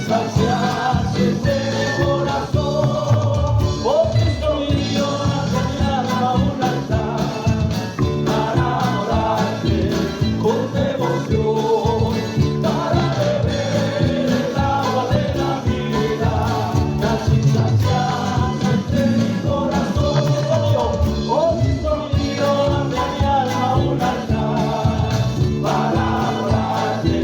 saciarse de mi corazón, porque estoy yo hacia mi alma un altar para adorarte con devoción, para beber el agua de la vida, y así saciarse de mi corazón. Porque estoy yo hacia mi alma un altar para adorarte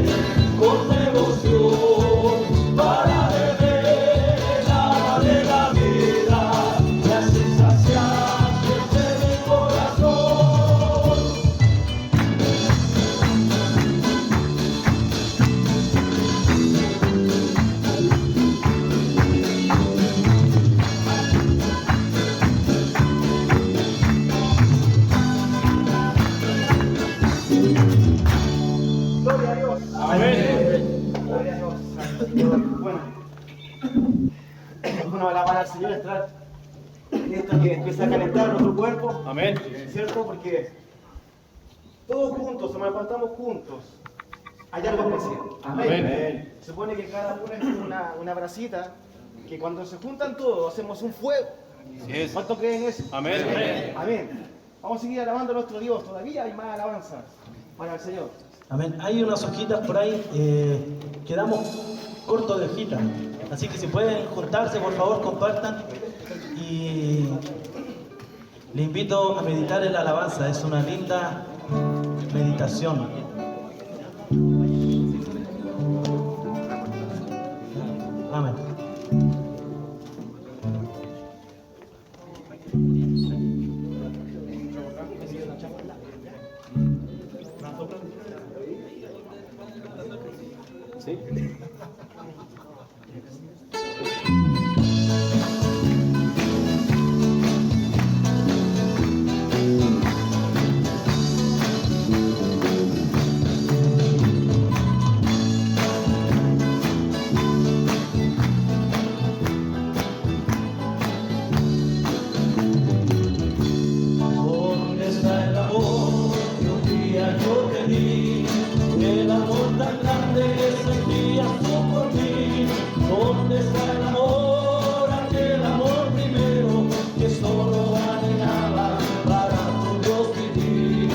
con devoción, para beber el agua de la vida, y así saciarse de mi corazón. Gloria a Dios. Amén. Gloria a Dios. Bueno, uno alabar al Señor, entrar en esto que empieza a calentar nuestro cuerpo, Amén. ¿cierto? Porque todos juntos, si nos levantamos juntos, hay algo especial. Amén. Se supone que cada uno es una brasita, que cuando se juntan todos hacemos un fuego. Así es. ¿Cuántos creen eso? Amén. Amén. Vamos a seguir alabando a nuestro Dios. Todavía hay más alabanzas para el Señor. Amén. Hay unas hojitas por ahí, quedamos cortos de hojitas. Así que si pueden juntarse, por favor, compartan. Y le invito a meditar en la alabanza. Es una linda meditación. Amén. ¿Sí? ¿Dónde está el amor que un día yo te di? El amor tan grande que sentías tú por mí. ¿Dónde está el amor, aquel amor primero que solo anhelaba para tu Dios vivir?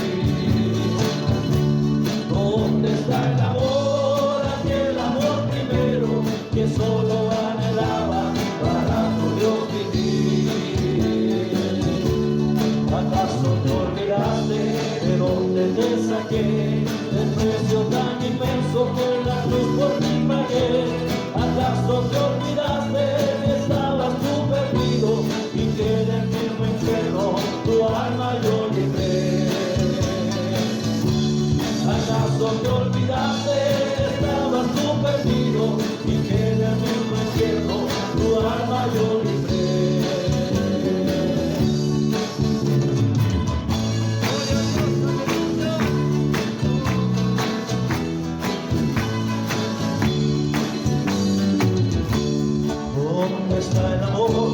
¿Dónde está el amor, aquel amor primero que solo anhelaba para tu Dios vivir? ¿Acaso te olvidaste de dónde te saqué? El precio tan inmenso que en la cruz por ti pagué. ¿Acaso te olvidaste que estabas tú perdido y que en el mismo infierno tu alma yo libré? ¿Acaso te olvidaste que estabas tú perdido y que en el mismo infierno tu alma yo libré? ¿Dónde está el amor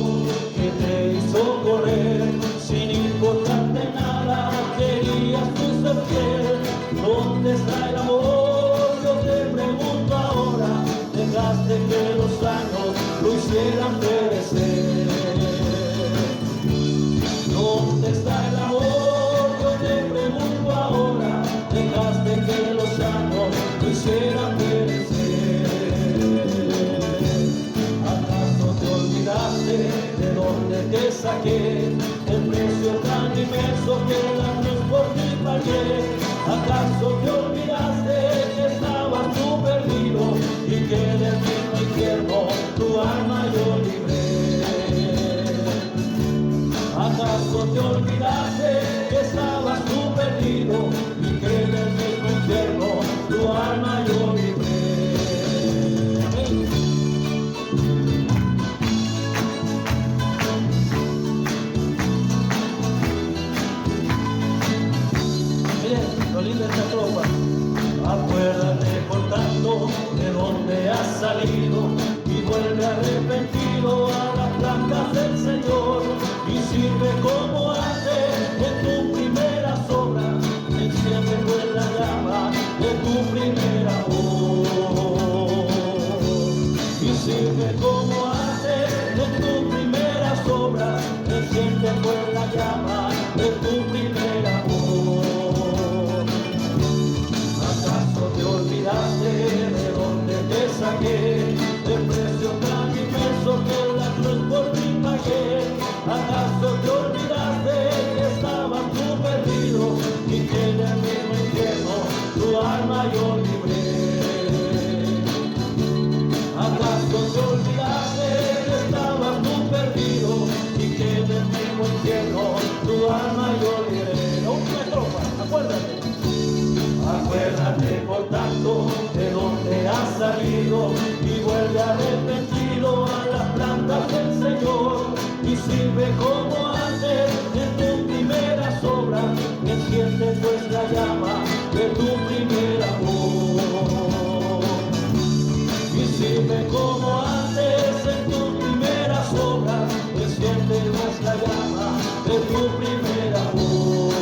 que te hizo correr? Sin importarte nada, querías tú ser fiel. ¿Dónde está el amor? Yo te pregunto ahora. Dejaste que los años lo hicieran perecer. ¿Dónde está el amor? Yo te pregunto ahora. Dejaste que los años lo hicieran perecer. ¿Acaso te olvidaste de dónde te saqué? El precio tan inmenso que la cruz por ti pagué. ¿Acaso te olvidaste que estabas tú perdido y que en el mismo infierno tu alma yo libré? ¿Acaso te olvidaste que estabas tú perdido y que en el mismo infierno tu alma yo libré? Miren, lo lindo de esta tropa. Acuérdate por tanto de dónde has salido y vuelve arrepentido a las plantas del Señor y sirve como antes en tu primera obra, enciende pues la llama de tu primera sirve como antes de tus primeras obras, enciende pues la llama de tu primer amor. ¿Acaso te olvidaste de dónde te saqué, del precio tan inmenso que en la cruz por ti pagué? ¿Acaso te olvidaste que estabas tú perdido y que en el mismo infierno tu alma yo libré? ¿Acaso te olvidaste que estabas tú perdido y que en el mismo infierno tu alma yo libré? La última estrofa, acuérdate. Acuérdate por tanto de dónde has salido y vuelve arrepentido a las plantas del Señor y sirve como antes en tus primeras obras, enciende pues la llama de tu primer amor. Y sirve como antes en tus primeras obras, enciende pues la llama de tu primer amor.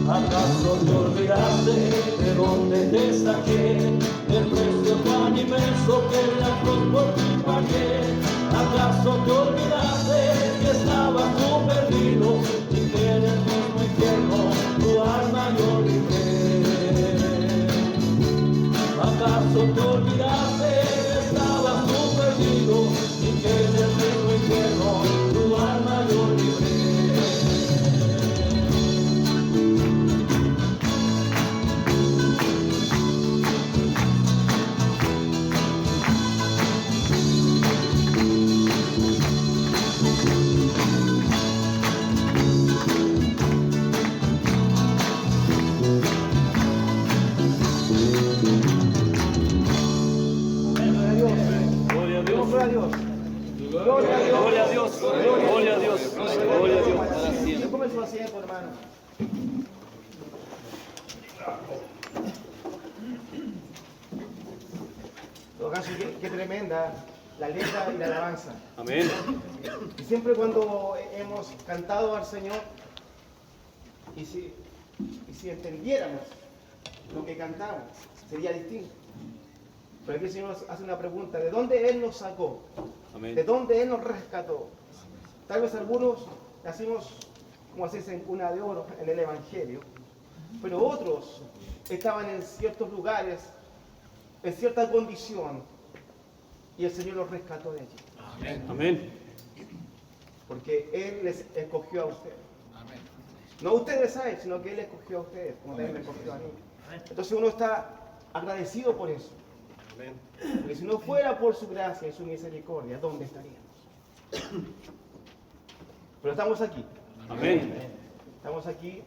¿Acaso te olvidaste de dónde te saqué, del precio tan inmenso que en la cruz por ti pagué? ¿Acaso te olvidaste que estabas tú perdido y que en el mismo infierno tu alma yo libré? ¿Acaso te olvidaste que estabas tú perdido y que en el mismo infierno tu alma yo libré? Gloria a Dios. Gloria a Dios. Gloria a Dios. Gloria a Dios. Gloria a Dios. Para siempre. Tome su asiento, hermano. En todo caso, qué tremenda la letra y la alabanza. Amén. Y siempre cuando hemos cantado al Señor, y si entendiéramos lo que cantamos, sería distinto. Pero aquí el Señor nos hace una pregunta: ¿de dónde Él nos sacó? Amén. ¿De dónde Él nos rescató? Tal vez algunos nacimos, como se dice, en cuna de oro en el Evangelio, pero otros estaban en ciertos lugares, en cierta condición, y el Señor los rescató de allí. Amén. Porque Él les escogió a ustedes. No ustedes a Él, sino que Él escogió a ustedes, como también me escogió a mí. Entonces uno está agradecido por eso. Porque si no fuera por su gracia y su misericordia, ¿dónde estaríamos? Pero estamos aquí. Amén. Estamos aquí,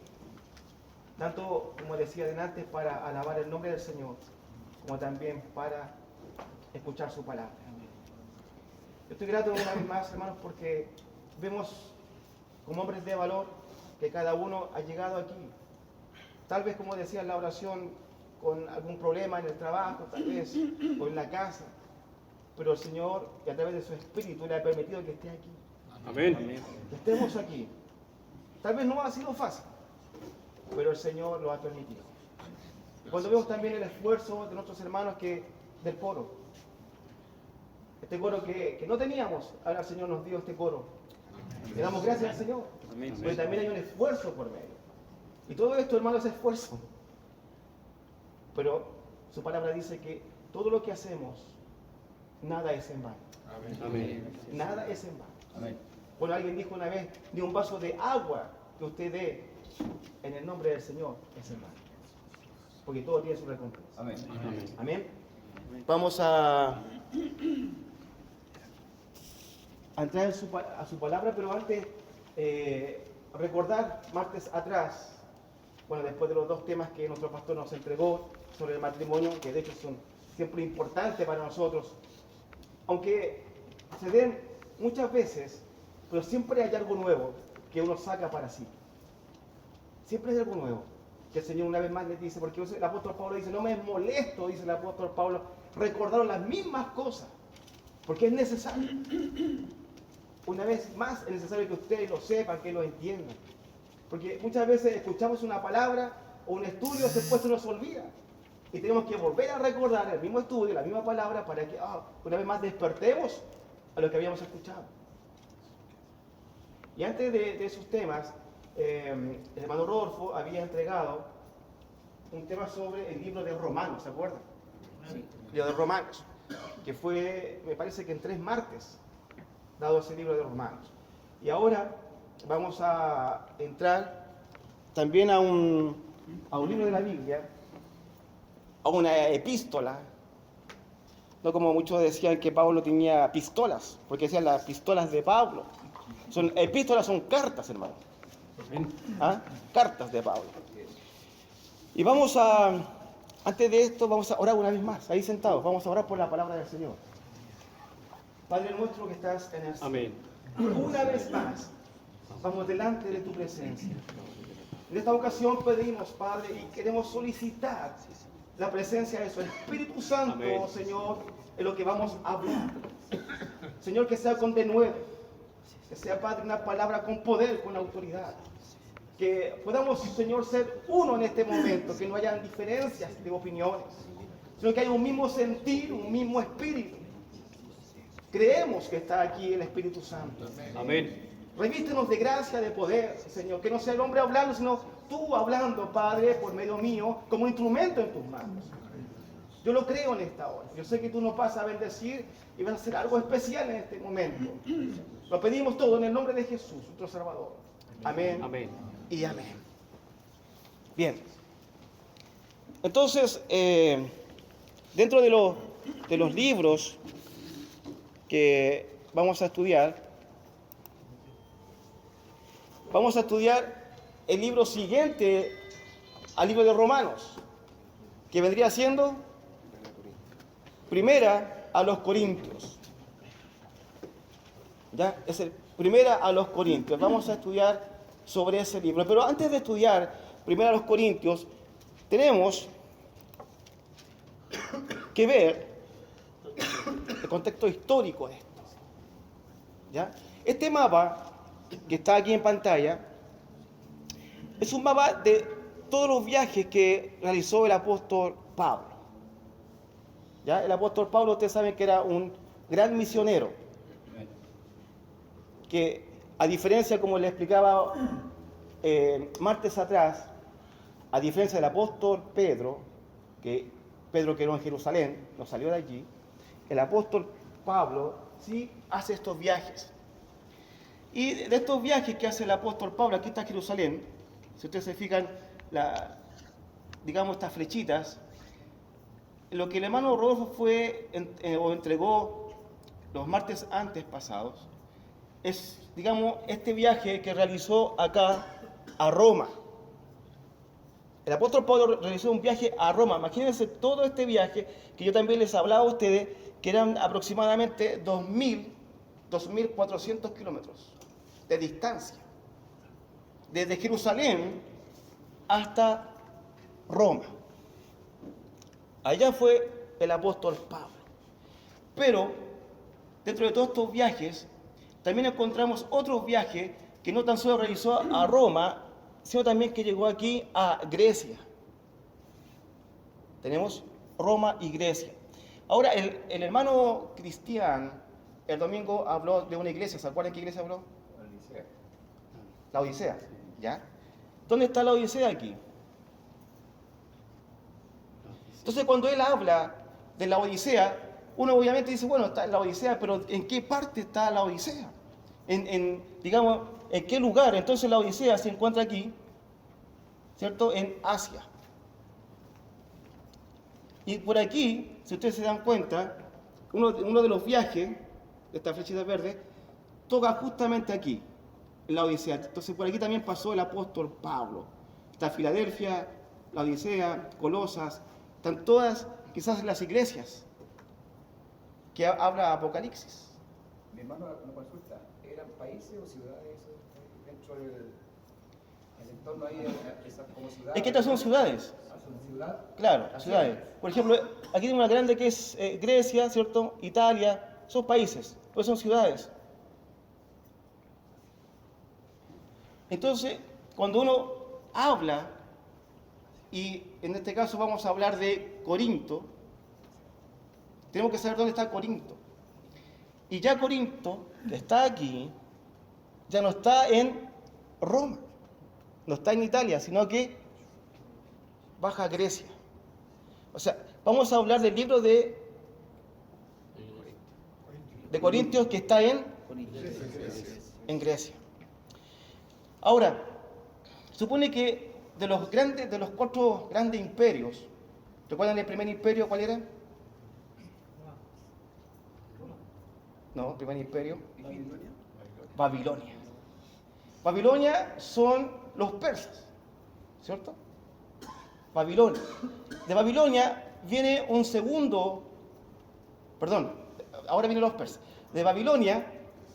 tanto como decía delante, para alabar el nombre del Señor, como también para escuchar su palabra. Yo estoy grato una vez más, hermanos, porque vemos como hombres de valor que cada uno ha llegado aquí. Tal vez, como decía en la oración, con algún problema en el trabajo, tal vez, o en la casa. Pero el Señor, y a través de su Espíritu, le ha permitido que esté aquí. Amén. Que estemos aquí. Tal vez no ha sido fácil, pero el Señor lo ha permitido. Y cuando vemos también el esfuerzo de nuestros hermanos del coro, este coro que no teníamos, ahora el Señor nos dio este coro. Le damos gracias al Señor, Amén. pero también hay un esfuerzo por medio. Y todo esto, hermanos, es esfuerzo. Pero su palabra dice que todo lo que hacemos, nada es en vano. Amén. Nada es en vano. Amén. Bueno, alguien dijo una vez, ni un vaso de agua que usted dé en el nombre del Señor es en vano. Porque todo tiene su recompensa. Amén. Amén. Vamos a entrar a su palabra, pero antes recordar martes atrás, bueno, después de los dos temas que nuestro pastor nos entregó sobre el matrimonio, que de hecho son siempre importantes para nosotros, aunque se den muchas veces, pero siempre hay algo nuevo que uno saca para sí. Siempre hay algo nuevo que el Señor una vez más les dice, porque el apóstol Pablo dice, no me es molesto, dice el apóstol Pablo, recordar las mismas cosas, porque es necesario. Una vez más es necesario que ustedes lo sepan, que lo entiendan. Porque muchas veces escuchamos una palabra o un estudio, después se nos olvida. Y tenemos que volver a recordar el mismo estudio, la misma palabra, para que una vez más despertemos a lo que habíamos escuchado. Y antes de esos temas, el hermano Rodolfo había entregado un tema sobre el libro de Romanos, ¿se acuerdan? Sí. El libro de Romanos, que fue, me parece que en 3 martes, dado ese libro de Romanos. Y ahora vamos a entrar también a un libro de la Biblia, a una epístola, no como muchos decían que Pablo tenía pistolas, porque decían las pistolas de Pablo. Epístolas son cartas, hermano. Cartas de Pablo. Y antes de esto, vamos a orar una vez más, ahí sentados, vamos a orar por la palabra del Señor. Padre nuestro que estás en el cielo. Amén. Una vez más, vamos delante de tu presencia. En esta ocasión pedimos, Padre, y queremos solicitar la presencia de su Espíritu Santo, Amén. Señor, en lo que vamos a hablar. Señor, que sea con denuedo, que sea, Padre, una palabra con poder, con autoridad. Que podamos, Señor, ser uno en este momento, que no haya diferencias de opiniones, sino que haya un mismo sentir, un mismo espíritu. Creemos que está aquí el Espíritu Santo. Amén. Revístenos de gracia, de poder, Señor, que no sea el hombre hablando, sino tú hablando, Padre, por medio mío, como instrumento en tus manos. Yo lo creo en esta hora. Yo sé que tú nos vas a bendecir y vas a hacer algo especial en este momento. Lo pedimos todo en el nombre de Jesús, nuestro Salvador. Amén. Amén. Y amén. Bien. Entonces, dentro de los libros que vamos a estudiar el libro siguiente al libro de Romanos, que vendría siendo Primera a los Corintios. ¿Ya? Es el Primera a los Corintios. Vamos a estudiar sobre ese libro. Pero antes de estudiar Primera a los Corintios, tenemos que ver el contexto histórico de esto. ¿Ya? Este mapa que está aquí en pantalla es un mapa de todos los viajes que realizó el apóstol Pablo. ¿Ya? El apóstol Pablo, ustedes saben que era un gran misionero, que a diferencia, como le explicaba martes atrás, a diferencia del apóstol Pedro, que Pedro quedó en Jerusalén, no salió de allí, el apóstol Pablo sí hace estos viajes. Y de estos viajes que hace el apóstol Pablo, aquí está Jerusalén, si ustedes se fijan, digamos estas flechitas, lo que el hermano Rodolfo entregó los martes antes pasados, es, digamos, este viaje que realizó acá a Roma. El apóstol Pablo realizó un viaje a Roma. Imagínense todo este viaje, que yo también les hablaba a ustedes, que eran aproximadamente 2.400 kilómetros de distancia, desde Jerusalén hasta Roma. Allá fue el apóstol Pablo. Pero dentro de todos estos viajes, también encontramos otros viajes que no tan solo realizó a Roma, sino también que llegó aquí a Grecia. Tenemos Roma y Grecia. Ahora, el hermano Cristian el domingo habló de una iglesia. ¿Se acuerdan qué iglesia habló? La Odisea. La Odisea, ¿ya? ¿Dónde está la Odisea aquí? Entonces, cuando él habla de la Odisea, uno obviamente dice, bueno, está en la Odisea, pero ¿en qué parte está la Odisea? Digamos, ¿en qué lugar? Entonces la Odisea se encuentra aquí, ¿cierto? En Asia. Y por aquí, si ustedes se dan cuenta, uno de los viajes de esta flechita verde toca justamente aquí, en la Odisea. Entonces por aquí también pasó el apóstol Pablo. Está Filadelfia, la Odisea, Colosas, están todas quizás las iglesias que habla Apocalipsis. Mi hermano, una consulta, ¿eran países o ciudades dentro del entorno ahí, esas como ciudades? Es que estas son ciudades. ¿Son ciudades? Claro, ciudades. Por ejemplo, aquí tengo una grande que es Grecia, ¿cierto? Italia, son países, pues son ciudades. Entonces, cuando uno habla y en este caso vamos a hablar de Corinto. Tenemos que saber dónde está Corinto. Y ya Corinto, que está aquí, ya no está en Roma, no está en Italia, sino que baja a Grecia. O sea, vamos a hablar del libro de Corintios que está en Grecia. Ahora, supone que de los 4 grandes imperios, ¿recuerdan el primer imperio cuál era? No, el primer imperio. Babilonia. Babilonia son los persas, ¿cierto? Babilonia. De Babilonia viene un segundo, perdón, ahora vienen los persas. De Babilonia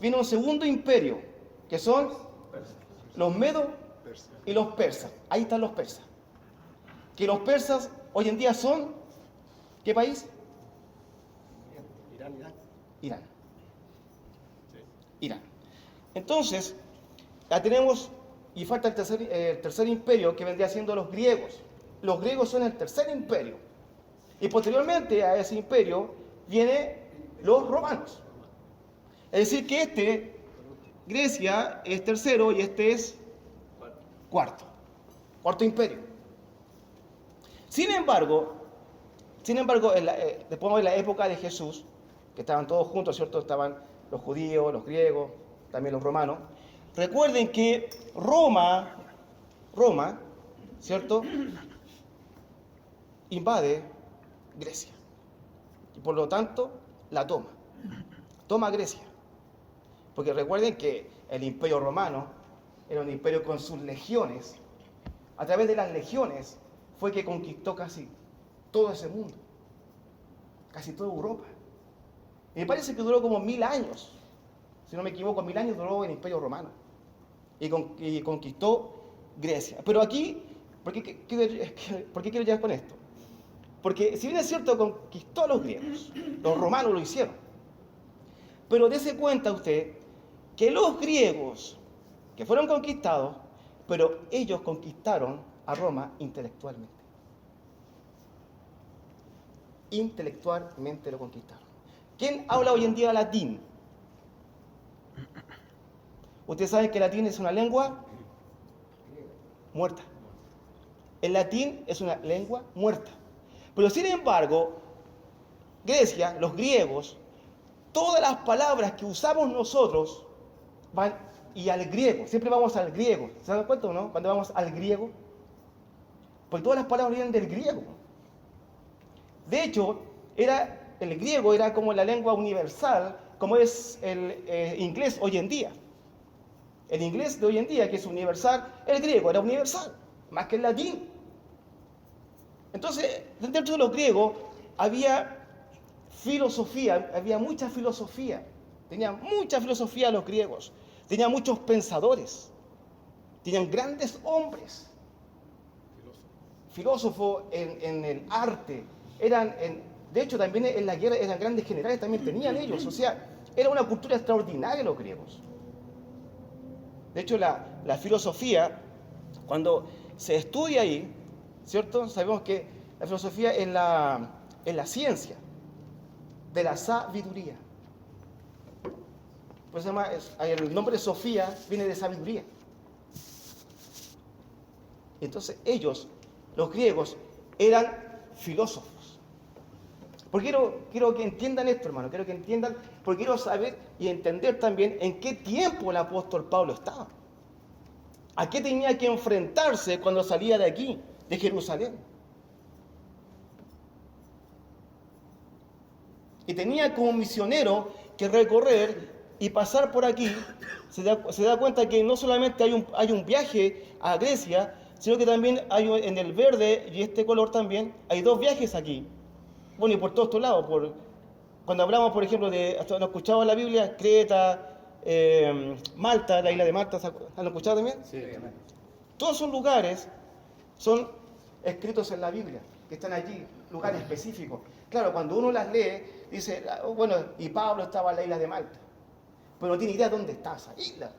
viene un segundo imperio, que son los medos y los persas. Ahí están los persas. Que los persas hoy en día son, ¿qué país? Irán. Irán. Entonces, ya tenemos, y falta el tercer imperio, que vendría siendo los griegos. Los griegos son el tercer imperio. Y posteriormente a ese imperio vienen los romanos. Es decir, que Grecia es tercero y este es cuarto imperio. Sin embargo, después de la época de Jesús, que estaban todos juntos, ¿cierto? Estaban los judíos, los griegos, también los romanos. Recuerden que Roma, ¿cierto? Invade Grecia. Y por lo tanto, la toma Grecia. Porque recuerden que el imperio romano era un imperio con sus legiones. A través de las legiones fue que conquistó casi todo ese mundo. Casi toda Europa. Y me parece que duró como 1000 años. Si no me equivoco, 1000 años duró el imperio romano. Y conquistó Grecia. Pero aquí, ¿por qué quiero llegar con esto? Porque si bien es cierto, conquistó a los griegos, los romanos lo hicieron. Pero dése cuenta usted que los griegos, que fueron conquistados, pero ellos conquistaron a Roma intelectualmente. Intelectualmente lo conquistaron. ¿Quién habla hoy en día latín? Ustedes saben que el latín es una lengua muerta. El latín es una lengua muerta. Pero sin embargo, Grecia, los griegos, todas las palabras que usamos nosotros van y al griego. Siempre vamos al griego. ¿Se dan cuenta o no? Cuando vamos al griego. Porque todas las palabras vienen del griego. De hecho, el griego era como la lengua universal, como es el inglés hoy en día. El inglés de hoy en día, que es universal, el griego era universal, más que el latín. Entonces, dentro de los griegos había filosofía, había mucha filosofía. Tenían mucha filosofía los griegos. Tenían muchos pensadores. Tenían grandes hombres. Filósofos en el arte. De hecho, también en la guerra eran grandes generales, también tenían ellos. O sea, era una cultura extraordinaria los griegos. De hecho, la filosofía, cuando se estudia ahí, ¿cierto? Sabemos que la filosofía es la ciencia de la sabiduría. Pues se llama, el nombre de Sofía viene de sabiduría. Entonces ellos, los griegos, eran filósofos. Porque quiero que entiendan esto, hermano, quiero que entiendan, porque quiero saber y entender también en qué tiempo el apóstol Pablo estaba. ¿A qué tenía que enfrentarse cuando salía de aquí, de Jerusalén? Y tenía como misionero que recorrer y pasar por aquí. Se da cuenta que no solamente hay un viaje a Grecia, sino que también hay en el verde y este color también, hay 2 viajes aquí. Bueno, y por todos estos lados. Cuando hablamos, por ejemplo, hasta lo escuchamos en la Biblia, Creta, Malta, la isla de Malta, ¿han escuchado también? Sí. Todos esos lugares son escritos en la Biblia, que están allí, lugares específicos. Claro, cuando uno las lee, dice, bueno, y Pablo estaba en la isla de Malta, pero no tiene idea dónde está esa isla.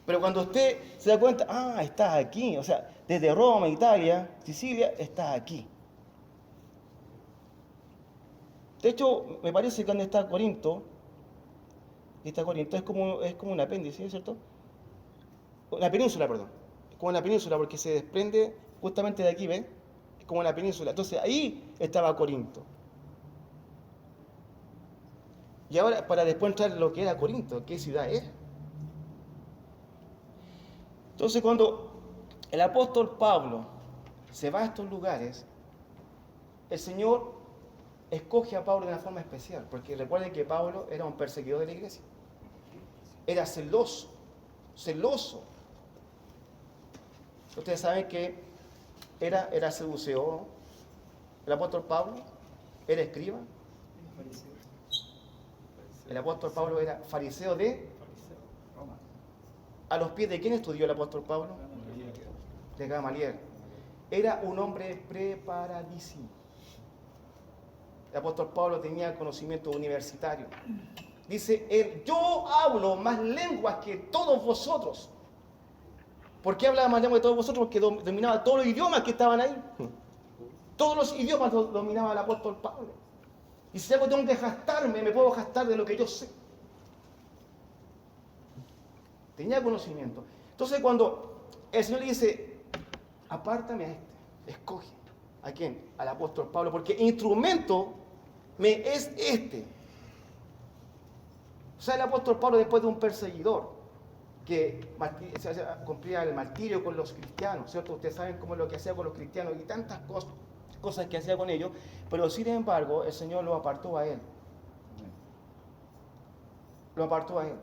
Pero cuando usted se da cuenta, está aquí, o sea, desde Roma, Italia, Sicilia, está aquí. De hecho, me parece que donde está Corinto es como un apéndice, ¿cierto? Una península, perdón. Es como una península porque se desprende justamente de aquí, ¿ves? Es como una península. Entonces ahí estaba Corinto. Y ahora, para después entrar en lo que era Corinto, ¿qué ciudad era? Entonces, cuando el apóstol Pablo se va a estos lugares, el Señor escoge a Pablo de una forma especial, porque recuerden que Pablo era un perseguidor de la iglesia. Era celoso. Ustedes saben que era seduceo. El apóstol Pablo era escriba. El apóstol Pablo era fariseo de Roma. ¿A los pies de quién estudió el apóstol Pablo? De Gamaliel. Era un hombre preparadísimo. El apóstol Pablo tenía conocimiento universitario. Dice él, yo hablo más lenguas que todos vosotros. ¿Por qué hablaba más lenguas que todos vosotros? Porque dominaba todos los idiomas que estaban ahí. Todos los idiomas dominaba el apóstol Pablo. Y si algo tengo que gastarme, me puedo gastar de lo que yo sé. Tenía conocimiento. Entonces cuando el Señor le dice, apártame a este, escoge. ¿A quién? Al apóstol Pablo, porque instrumento me es este. O sea, el apóstol Pablo, después de un perseguidor que cumplía el martirio con los cristianos, ¿cierto? Ustedes saben cómo es lo que hacía con los cristianos y tantas cosas que hacía con ellos, pero sin embargo el Señor lo apartó a él. Lo apartó a él,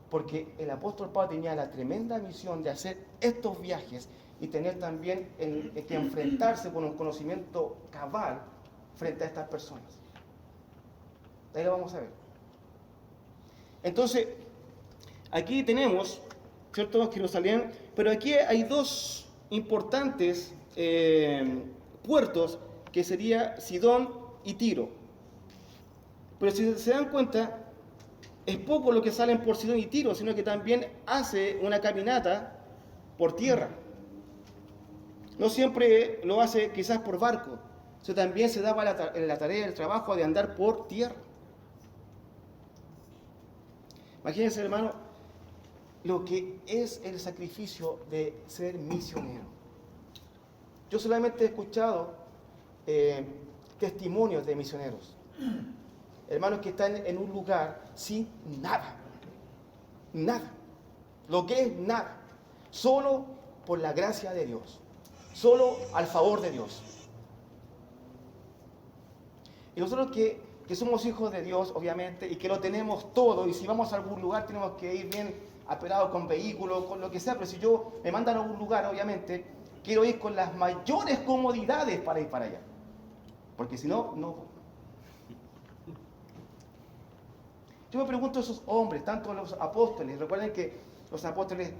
porque el apóstol Pablo tenía la tremenda misión de hacer estos viajes y tener también que enfrentarse con un conocimiento cabal frente a estas personas. Ahí lo vamos a ver. Entonces, aquí tenemos, ¿cierto?, Jerusalén, pero aquí hay dos importantes puertos, que sería Sidón y Tiro. Pero si se dan cuenta, es poco lo que salen por Sidón y Tiro, sino que también hace una caminata por tierra. No siempre lo hace quizás por barco, sino también se daba la tarea, el trabajo de andar por tierra. Imagínense, hermano, lo que es el sacrificio de ser misionero. Yo solamente he escuchado testimonios de misioneros. Hermanos que están en un lugar sin nada. Nada. Lo que es nada. Solo por la gracia de Dios. Solo al favor de Dios. Y nosotros que somos hijos de Dios, obviamente, y que lo tenemos todo, y si vamos a algún lugar tenemos que ir bien apelados con vehículos, con lo que sea, pero si yo me mandan a algún lugar, obviamente, quiero ir con las mayores comodidades para ir para allá. Porque si no, no. Yo me pregunto a esos hombres, tanto los apóstoles, recuerden que los apóstoles,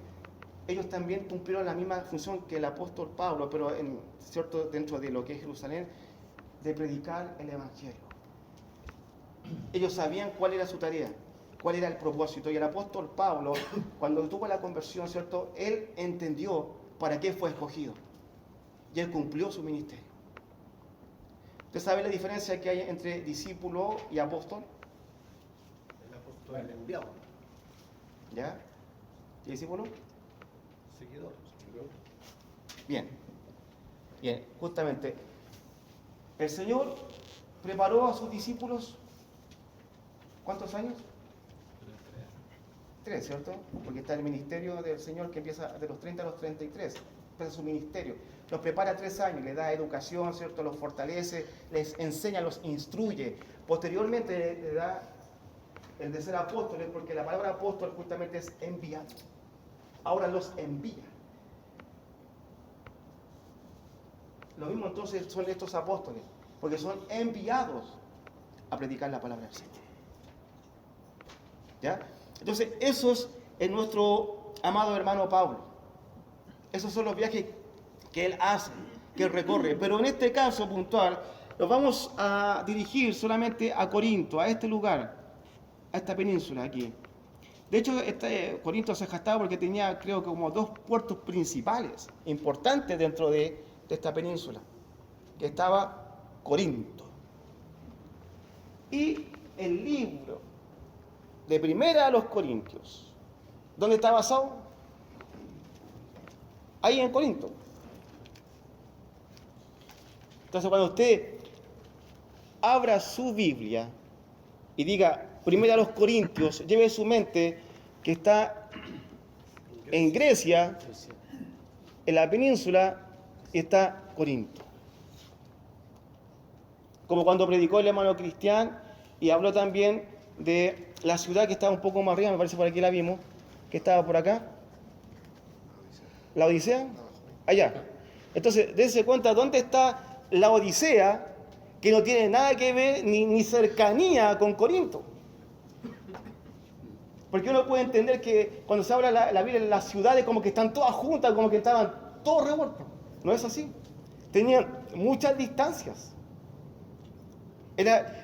ellos también cumplieron la misma función que el apóstol Pablo, pero cierto, dentro de lo que es Jerusalén, de predicar el evangelio. Ellos sabían cuál era su tarea, cuál era el propósito. Y el apóstol Pablo, cuando tuvo la conversión, ¿cierto?, él entendió para qué fue escogido. Y él cumplió su ministerio. ¿Usted sabe la diferencia que hay entre discípulo y apóstol? El apóstol es el enviado. ¿Ya? ¿Y discípulo? Seguidor. Bien. Bien, justamente. El Señor preparó a sus discípulos, ¿cuántos años? 3, ¿cierto? Porque está el ministerio del Señor que empieza de los 30 a los 33. Empieza su ministerio. Los prepara 3 años, les da educación, ¿cierto? Los fortalece, les enseña, los instruye. Posteriormente le da el de ser apóstoles, porque la palabra apóstol justamente es enviado. Ahora los envía. Lo mismo entonces son estos apóstoles, porque son enviados a predicar la palabra del Señor. ¿Ya? Entonces, esos es nuestro amado hermano Pablo. Esos son los viajes que él hace, que él recorre. Pero en este caso puntual, nos vamos a dirigir solamente a Corinto, a este lugar, a esta península aquí. De hecho, Corinto se jactaba porque tenía, creo que como 2 puertos principales importantes dentro de esta península, que estaba Corinto. Y el libro de Primera a los Corintios, ¿dónde está basado? Ahí en Corinto. Entonces, cuando usted abra su Biblia y diga Primera a los Corintios, lleve su mente que está en Grecia, en la península, y está Corinto. Como cuando predicó el hermano Cristian y habló también de la ciudad que estaba un poco más arriba, me parece por aquí la vimos, que estaba por acá. ¿La Odisea? Allá. Entonces, dése cuenta dónde está la Odisea, que no tiene nada que ver ni cercanía con Corinto. Porque uno puede entender que cuando se habla la Biblia, las ciudades como que están todas juntas, como que estaban todos revueltos. No es así. Tenían muchas distancias.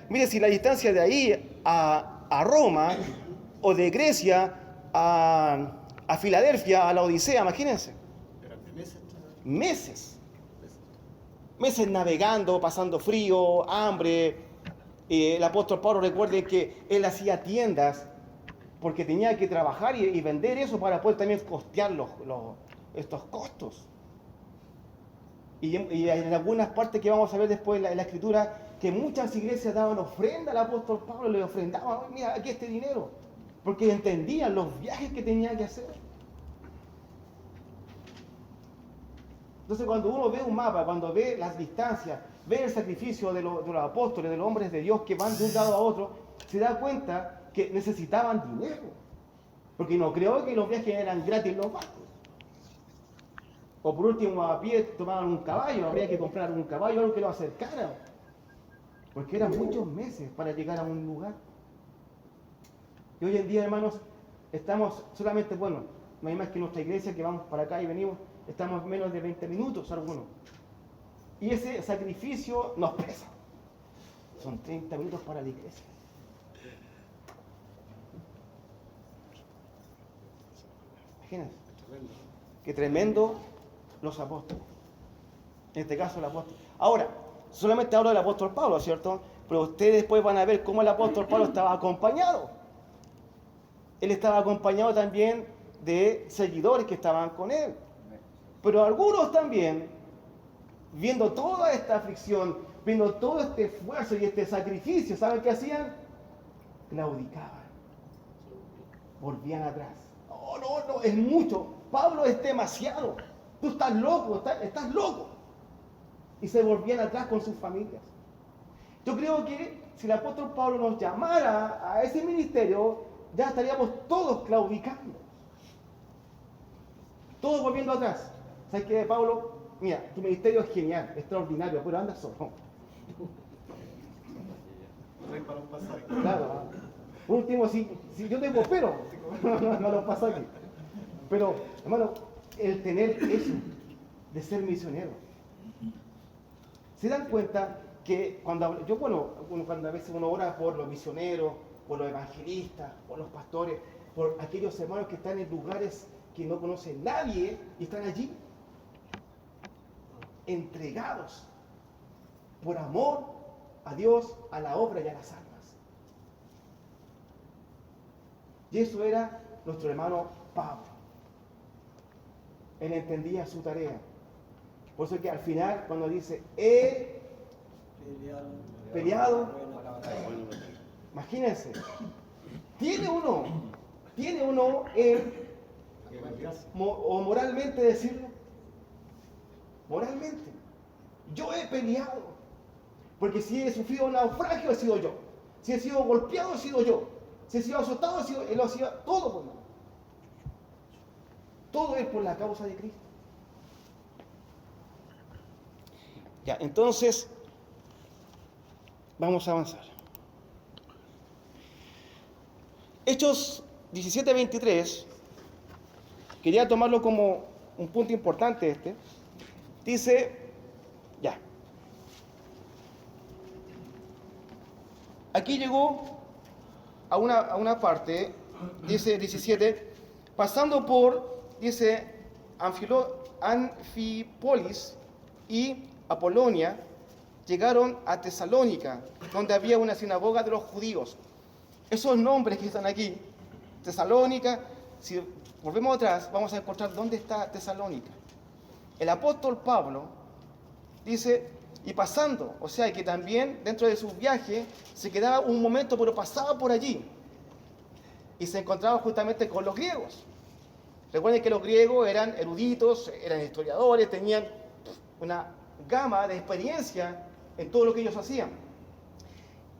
Mire, si la distancia de ahí a Roma, o de Grecia a Filadelfia, a la Odisea, imagínense. Meses navegando, pasando frío, hambre. El apóstol Pablo, recuerde que él hacía tiendas porque tenía que trabajar y vender eso para poder también costear estos costos. Y en algunas partes que vamos a ver después en la Escritura, que muchas iglesias daban ofrenda al apóstol Pablo, le ofrendaban, mira, aquí este dinero, porque entendían los viajes que tenía que hacer. Entonces, cuando uno ve un mapa, cuando ve las distancias, ve el sacrificio de los apóstoles, de los hombres de Dios que van de un lado a otro, se da cuenta que necesitaban dinero. Porque no creo que los viajes eran gratis los barcos. O por último, a pie tomaban un caballo, habría que comprar un caballo, algo que lo acercara. Porque eran muchos meses para llegar a un lugar. Y hoy en día, hermanos, estamos solamente, bueno, no hay más que nuestra iglesia que vamos para acá y venimos, estamos menos de 20 minutos algunos. Y ese sacrificio nos pesa. Son 30 minutos para la iglesia. Imagínense. Qué tremendo los apóstoles. En este caso el apóstol. Ahora, solamente hablo del apóstol Pablo, ¿cierto? Pero ustedes después van a ver cómo el apóstol Pablo estaba acompañado. Él estaba acompañado también de seguidores que estaban con él. Pero algunos también, viendo toda esta aflicción, viendo todo este esfuerzo y este sacrificio, ¿saben qué hacían? Claudicaban. Volvían atrás. No, es mucho. Pablo es demasiado. Tú estás loco, estás loco. Y se volvían atrás con sus familias. Yo creo que si el apóstol Pablo nos llamara a ese ministerio, ya estaríamos todos claudicando. Todos volviendo atrás. ¿Sabes qué, Pablo? Mira, tu ministerio es genial, extraordinario, pero anda solo. Para un pasaje. Claro. Por último, si yo te coopero, no lo paso aquí. Pero, hermano, el tener eso de ser misionero. ¿Se dan cuenta que cuando a veces uno ora por los misioneros, por los evangelistas, por los pastores, por aquellos hermanos que están en lugares que no conoce nadie y están allí entregados por amor a Dios, a la obra y a las almas? Y eso era nuestro hermano Pablo. Él entendía su tarea. Por eso es que al final, cuando dice, he peleado, imagínense, tiene uno o moralmente decirlo, moralmente, yo he peleado, porque si he sufrido un naufragio, he sido yo, si he sido golpeado, he sido yo, si he sido azotado, él lo hacía todo por mí. Todo es por la causa de Cristo. Ya, entonces, vamos a avanzar. Hechos 17:23, quería tomarlo como un punto importante dice, ya, aquí llegó a una parte dice 17, pasando por, dice, Anfípolis y Apolonia, llegaron a Tesalónica, donde había una sinagoga de los judíos. Esos nombres que están aquí, Tesalónica, si volvemos atrás, vamos a encontrar dónde está Tesalónica. El apóstol Pablo dice, y pasando, o sea que también dentro de su viaje se quedaba un momento, pero pasaba por allí y se encontraba justamente con los griegos. Recuerden que los griegos eran eruditos, eran historiadores, tenían una gama de experiencia en todo lo que ellos hacían.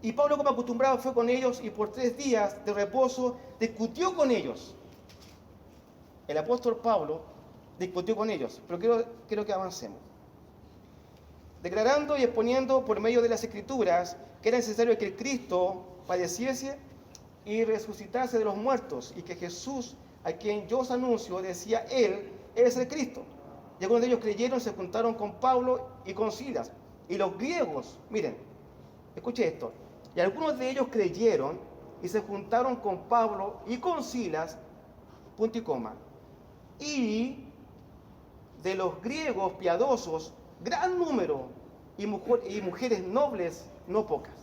Y Pablo, como acostumbrado, fue con ellos y por 3 días de reposo discutió con ellos. El apóstol Pablo discutió con ellos, pero quiero que avancemos. Declarando y exponiendo por medio de las Escrituras que era necesario que el Cristo padeciese y resucitase de los muertos, y que Jesús, a quien yo os anuncio, decía él, es el Cristo. Y algunos de ellos creyeron, se juntaron con Pablo y con Silas. Y los griegos, miren, escuche esto, y algunos de ellos creyeron y se juntaron con Pablo y con Silas, punto y coma. Y de los griegos piadosos, gran número, y mujeres nobles, no pocas.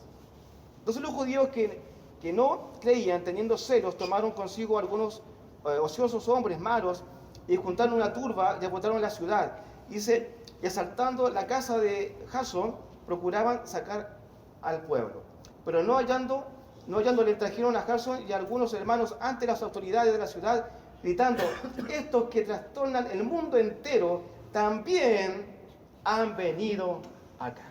Entonces los judíos que no creían, teniendo celos, tomaron consigo algunos ociosos hombres malos y juntaron una turba y apuntaron la ciudad. Dice, y asaltando la casa de Jasón, procuraban sacar al pueblo. Pero no hallándole, trajeron a Jasón y a algunos hermanos ante las autoridades de la ciudad, gritando, estos que trastornan el mundo entero también han venido acá.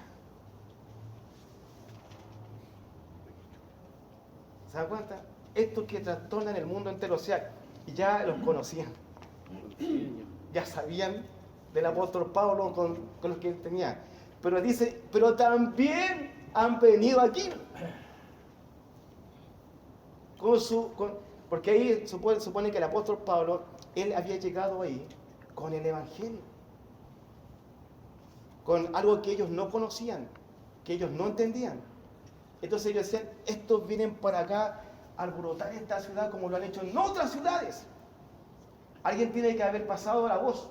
¿Se dan cuenta? Estos que trastornan el mundo entero, o sea, ya los conocían. Ya sabían del apóstol Pablo con los que él tenía. Pero dice, pero también han venido aquí. Porque ahí supone que el apóstol Pablo, él había llegado ahí con el Evangelio. Con algo que ellos no conocían, que ellos no entendían. Entonces ellos decían, estos vienen para acá a alborotar esta ciudad como lo han hecho en otras ciudades. Alguien tiene que haber pasado la voz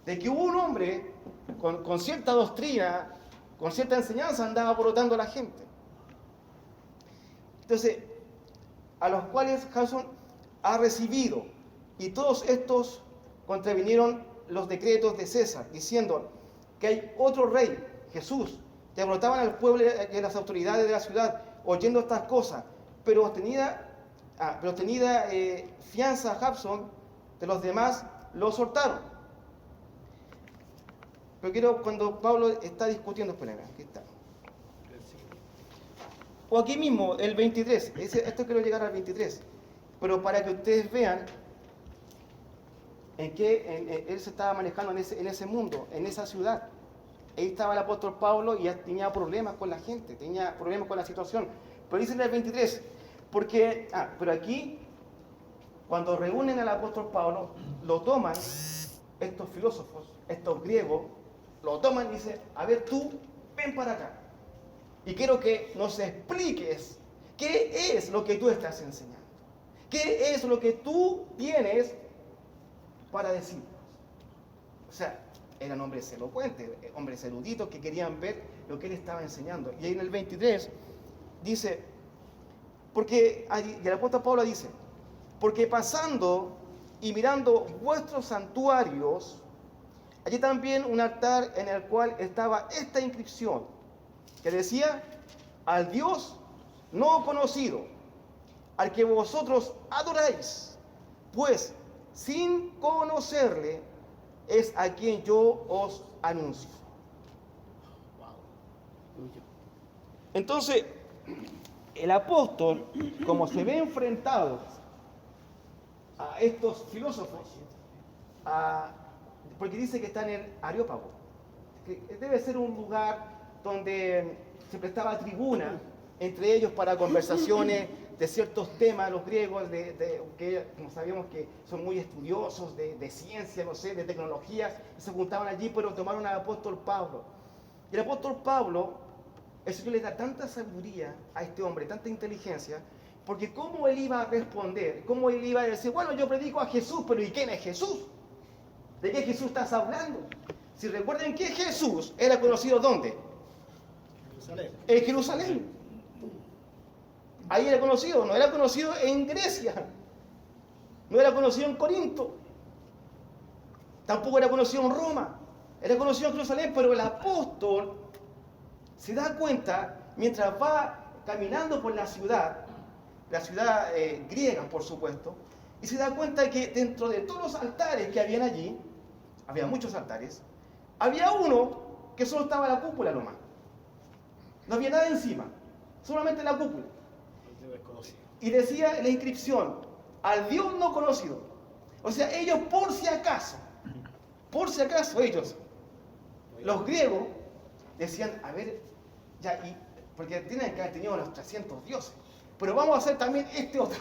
de que hubo un hombre con cierta doctrina, con cierta enseñanza, andaba alborotando a la gente. Entonces, a los cuales Jasón ha recibido, y todos estos contravinieron los decretos de César, diciendo que hay otro rey, Jesús, que alborotaban al pueblo y a las autoridades de la ciudad, oyendo estas cosas, pero tenida fianza Jasón, de los demás lo soltaron. Pero quiero, cuando Pablo está discutiendo, espérenme, aquí está. O aquí mismo, el 23, esto quiero llegar al 23, pero para que ustedes vean en qué él se estaba manejando en ese mundo, en esa ciudad. Ahí estaba el apóstol Pablo y ya tenía problemas con la gente, tenía problemas con la situación. Pero dice en el 23, pero aquí, cuando reúnen al apóstol Pablo, lo toman estos filósofos, estos griegos, lo toman y dicen, a ver tú, ven para acá. Y quiero que nos expliques qué es lo que tú estás enseñando. ¿Qué es lo que tú tienes para decirnos? O sea, eran hombres elocuentes, hombres eruditos que querían ver lo que él estaba enseñando. Y ahí en el 23 dice, y el apóstol Pablo dice, porque pasando y mirando vuestros santuarios, allí también un altar en el cual estaba esta inscripción, que decía, al Dios no conocido, al que vosotros adoráis, pues sin conocerle es a quien yo os anuncio. Entonces, el apóstol, como se ve enfrentado a estos filósofos, porque dice que está en el Areópago, que debe ser un lugar donde se prestaba tribuna entre ellos para conversaciones de ciertos temas, los griegos, que como sabemos que son muy estudiosos de ciencia, no sé, de tecnologías, se juntaban allí, pero tomaron al apóstol Pablo. Y el apóstol Pablo, el Señor le da tanta sabiduría a este hombre, tanta inteligencia, Porque ¿cómo él iba a responder? ¿Cómo él iba a decir, bueno, yo predico a Jesús, pero ¿y quién es Jesús? ¿De qué Jesús estás hablando? Si recuerden que Jesús era conocido ¿dónde? Jerusalén. En Jerusalén. Ahí era conocido, no era conocido en Grecia, no era conocido en Corinto, tampoco era conocido en Roma, era conocido en Jerusalén, pero el apóstol se da cuenta, mientras va caminando por la ciudad griega, por supuesto, y se da cuenta que dentro de todos los altares que habían allí, había muchos altares, había uno que solo estaba la cúpula nomás. No había nada encima, solamente la cúpula. Y decía la inscripción, al Dios no conocido. O sea, ellos por si acaso ellos, los griegos, decían, a ver, ya, y, porque tienen que haber tenido unos 300 dioses, pero vamos a hacer también este otro,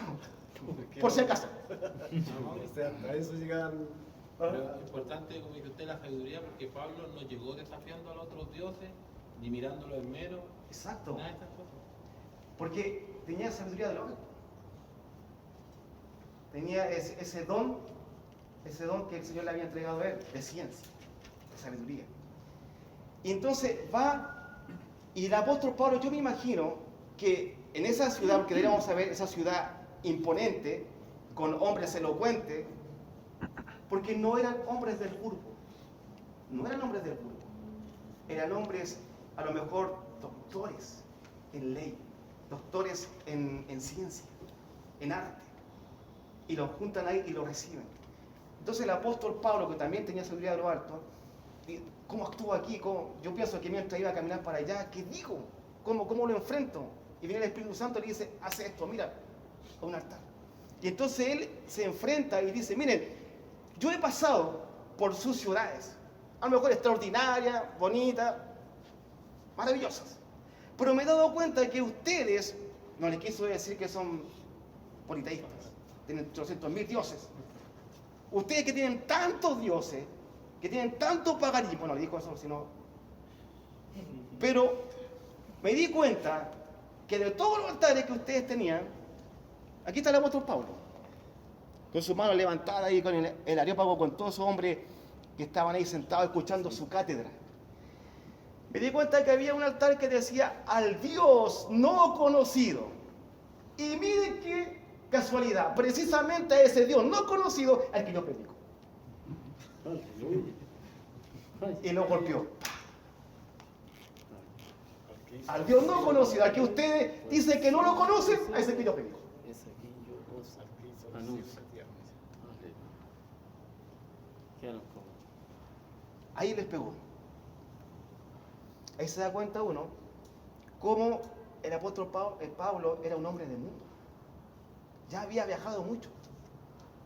por si acaso. O sea, a eso llegan. Pero es importante, como dice usted, la sabiduría, porque Pablo no llegó desafiando a los otros dioses, ni mirándolo en mero, Exacto, nada de estas cosas. porque tenía sabiduría de lo alto. Tenía ese don que el Señor le había entregado a él, de ciencia, de sabiduría. Y entonces va, y el apóstol Pablo, yo me imagino que en esa ciudad, porque deberíamos saber, esa ciudad imponente, con hombres elocuentes, porque no eran hombres del burgo, eran hombres, a lo mejor, doctores en ley, doctores en ciencia, en arte, y los juntan ahí y lo reciben. Entonces el apóstol Pablo, que también tenía sabiduría de lo alto, ¿cómo actúa aquí? Yo pienso que mientras iba a caminar para allá, ¿qué digo? ¿Cómo lo enfrento? Y viene el Espíritu Santo y le dice, hace esto, mira, a un altar. Y entonces él se enfrenta y dice, miren, yo he pasado por sus ciudades, a lo mejor extraordinarias, bonitas, maravillosas, pero me he dado cuenta de que ustedes, no les quiso decir que son politeístas, tienen 800.000 dioses. Ustedes que tienen tantos dioses, que tienen tanto paganismo, no le dijo eso, sino... Pero me di cuenta que de todos los altares que ustedes tenían, aquí está el apóstol Pablo, con su mano levantada ahí, con el areópago, con todos esos hombres que estaban ahí sentados escuchando su cátedra. Me di cuenta que había un altar que decía, al Dios no conocido. Y miren qué casualidad, precisamente a ese Dios no conocido al que yo predico. Y lo golpeó. Al Dios no conocido, al que ustedes dicen que no lo conocen, a ese que yo predico. Ahí les pegó. Ahí se da cuenta uno cómo el apóstol Pablo era un hombre de mundo. Ya había viajado mucho.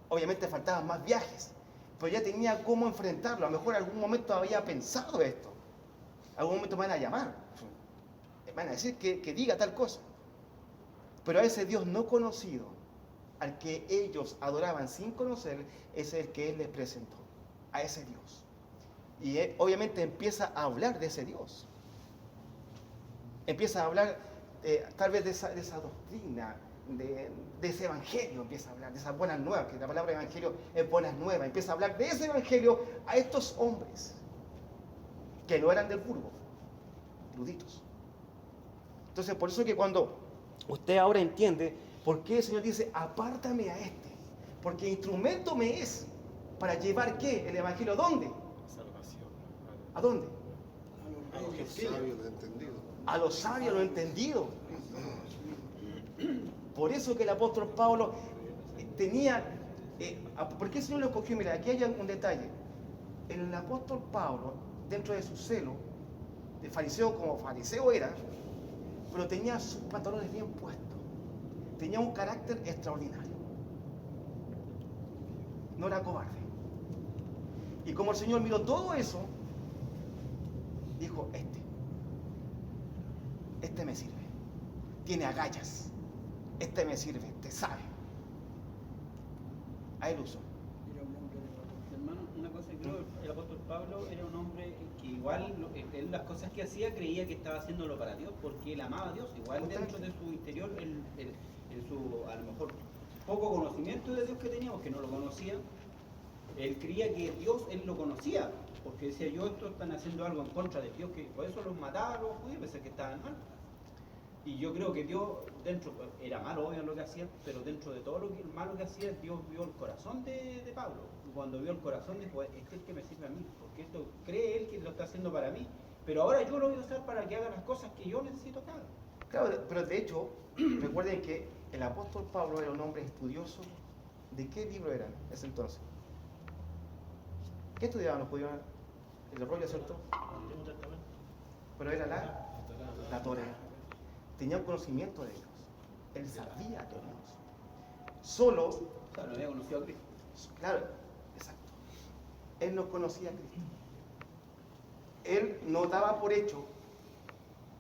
Obviamente faltaban más viajes, pero ya tenía cómo enfrentarlo. A lo mejor en algún momento había pensado esto. En algún momento me van a llamar. Me van a decir que diga tal cosa. Pero a ese Dios no conocido, al que ellos adoraban sin conocer, es el que él les presentó. A ese Dios. Y él, obviamente empieza a hablar de ese Dios. Empieza a hablar tal vez de esa doctrina, de ese evangelio, empieza a hablar de esas buenas nuevas, que la palabra evangelio es buenas nuevas. Empieza a hablar de ese evangelio a estos hombres que no eran del burgo, eruditos. Entonces, por eso que cuando usted ahora entiende por qué el Señor dice, apártame a este, porque instrumento me es para llevar ¿qué? El evangelio, ¿a dónde? Salvación. ¿A dónde? A los sabios de entendido. A los sabios, lo entendido. Por eso que el apóstol Pablo tenía... ¿Por qué el Señor lo escogió? Mira, aquí hay un detalle. El apóstol Pablo, dentro de su celo, de fariseo como fariseo era, pero tenía sus pantalones bien puestos. Tenía un carácter extraordinario. No era cobarde. Y como el Señor miró todo eso, dijo, este me sirve. Tiene agallas. Este me sirve, este sabe. A él uso. Era un hombre de valor. Hermano, una cosa que creo, el apóstol Pablo era un hombre que igual, él las cosas que hacía creía que estaba haciéndolo para Dios, porque él amaba a Dios. Igual dentro de su interior, en su por poco conocimiento de Dios que teníamos, que no lo conocía, él creía que Dios, él lo conocía, porque decía, yo, estos están haciendo algo en contra de Dios, que por eso los mataba a los judíos, pensé que estaban mal. Y yo creo que Dios, dentro, era malo obvio lo que hacía, pero dentro de todo lo malo que hacía, Dios vio el corazón de Pablo. Y cuando vio el corazón dijo, este es el que me sirve a mí, porque esto cree él que lo está haciendo para mí, pero ahora yo lo voy a usar para que haga las cosas que yo necesito que haga. Claro, pero de hecho, recuerden que el apóstol Pablo era un hombre estudioso. ¿De qué libro eran en ese entonces? ¿Qué estudiaban los judíos? El rollo, ¿cierto? Pero era la Torá. Tenía un conocimiento de Dios. Él sabía de Dios. Solo, O sea, no había conocido a Cristo. claro, exacto. Él no conocía a Cristo. Él no daba por hecho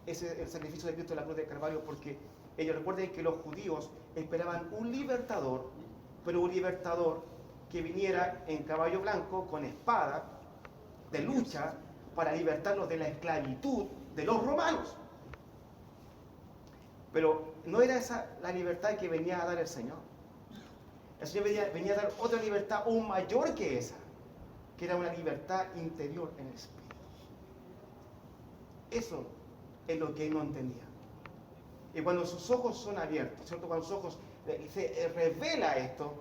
el sacrificio de Cristo en la cruz de Calvario, porque ellos recuerden que los judíos esperaban un libertador, pero un libertador que viniera en caballo blanco con espada de lucha para libertarlos de la esclavitud de los romanos. Pero no era esa la libertad que venía a dar el Señor. El Señor venía a dar otra libertad aún mayor que esa, que era una libertad interior en el espíritu. Eso es lo que él no entendía. Y cuando sus ojos son abiertos, ¿cierto? Cuando sus ojos se revela esto,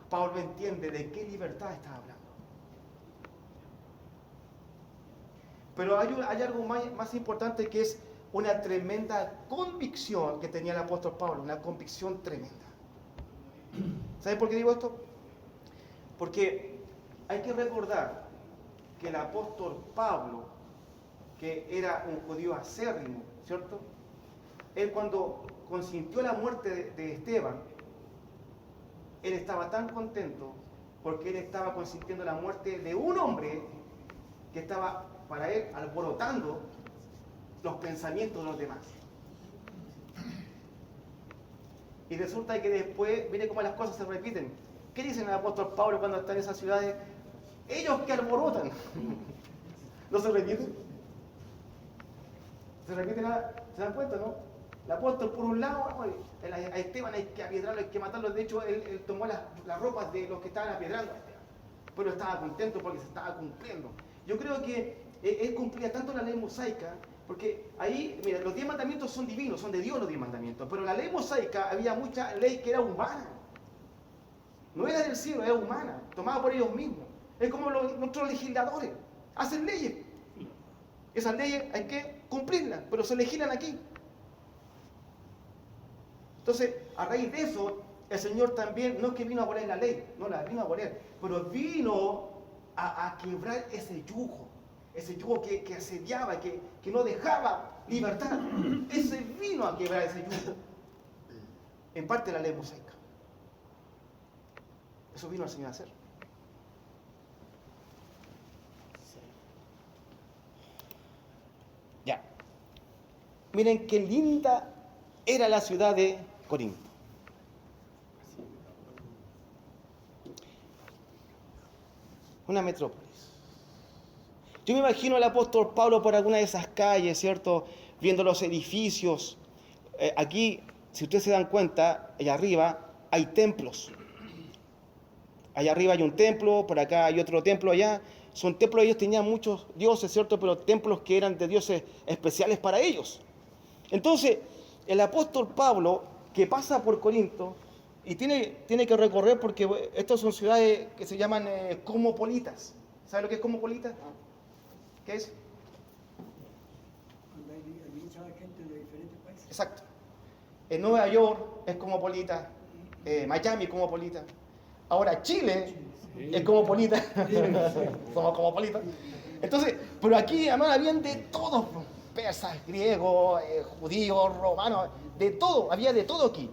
Pablo entiende de qué libertad está hablando. Pero hay algo más importante, que es una tremenda convicción que tenía el apóstol Pablo, una convicción tremenda. ¿Saben por qué digo esto? Porque hay que recordar que el apóstol Pablo, que era un judío acérrimo, ¿cierto? Él, cuando consintió la muerte de Esteban, él estaba tan contento porque él estaba consintiendo la muerte de un hombre que estaba, para él, alborotando los pensamientos de los demás. Y resulta que después, viene como las cosas se repiten. ¿Qué dicen el apóstol Pablo cuando está en esas ciudades? Ellos que alborotan. ¿No se repiten? ¿Se repite nada? ¿Se dan cuenta, no? El apóstol, por un lado, a Esteban hay que apiedrarlo, hay que matarlo. De hecho, él tomó las ropas de los que estaban apiedrando a Esteban. Pero estaba contento porque se estaba cumpliendo. Yo creo que él cumplía tanto la ley mosaica, porque ahí, mira, los 10 mandamientos son divinos, son de Dios los 10 mandamientos, pero en la ley mosaica había mucha ley que era humana. No era del cielo, era humana, tomada por ellos mismos. Es como nuestros legisladores, hacen leyes. Esas leyes hay que cumplirlas, pero se legislan aquí. Entonces, a raíz de eso, el Señor también, no es que vino a poner la ley, no la vino a poner, pero vino a quebrar ese yugo que asediaba, que no dejaba libertad. Ese vino a quebrar ese yugo. En parte la ley mosaica. Eso vino el Señor a hacer. Ya. Miren qué linda era la ciudad de Corinto. Una metrópolis. Yo me imagino al apóstol Pablo por alguna de esas calles, ¿cierto? Viendo los edificios. Aquí, si ustedes se dan cuenta, allá arriba hay templos. Allá arriba hay un templo, por acá hay otro templo allá. Son templos, ellos tenían muchos dioses, ¿cierto? Pero templos que eran de dioses especiales para ellos. Entonces, el apóstol Pablo, que pasa por Corinto, y tiene que recorrer, porque estas son ciudades que se llaman cosmopolitas. ¿Sabe lo que es cosmopolita? ¿Qué es? Donde hay mucha gente de diferentes países. Exacto. En Nueva York es cosmopolita, Miami es cosmopolita. Ahora Chile es cosmopolita. Somos cosmopolitas. Entonces, pero aquí, además, habían de todos, persas, griegos, judíos, romanos, de todo, había de todo aquí.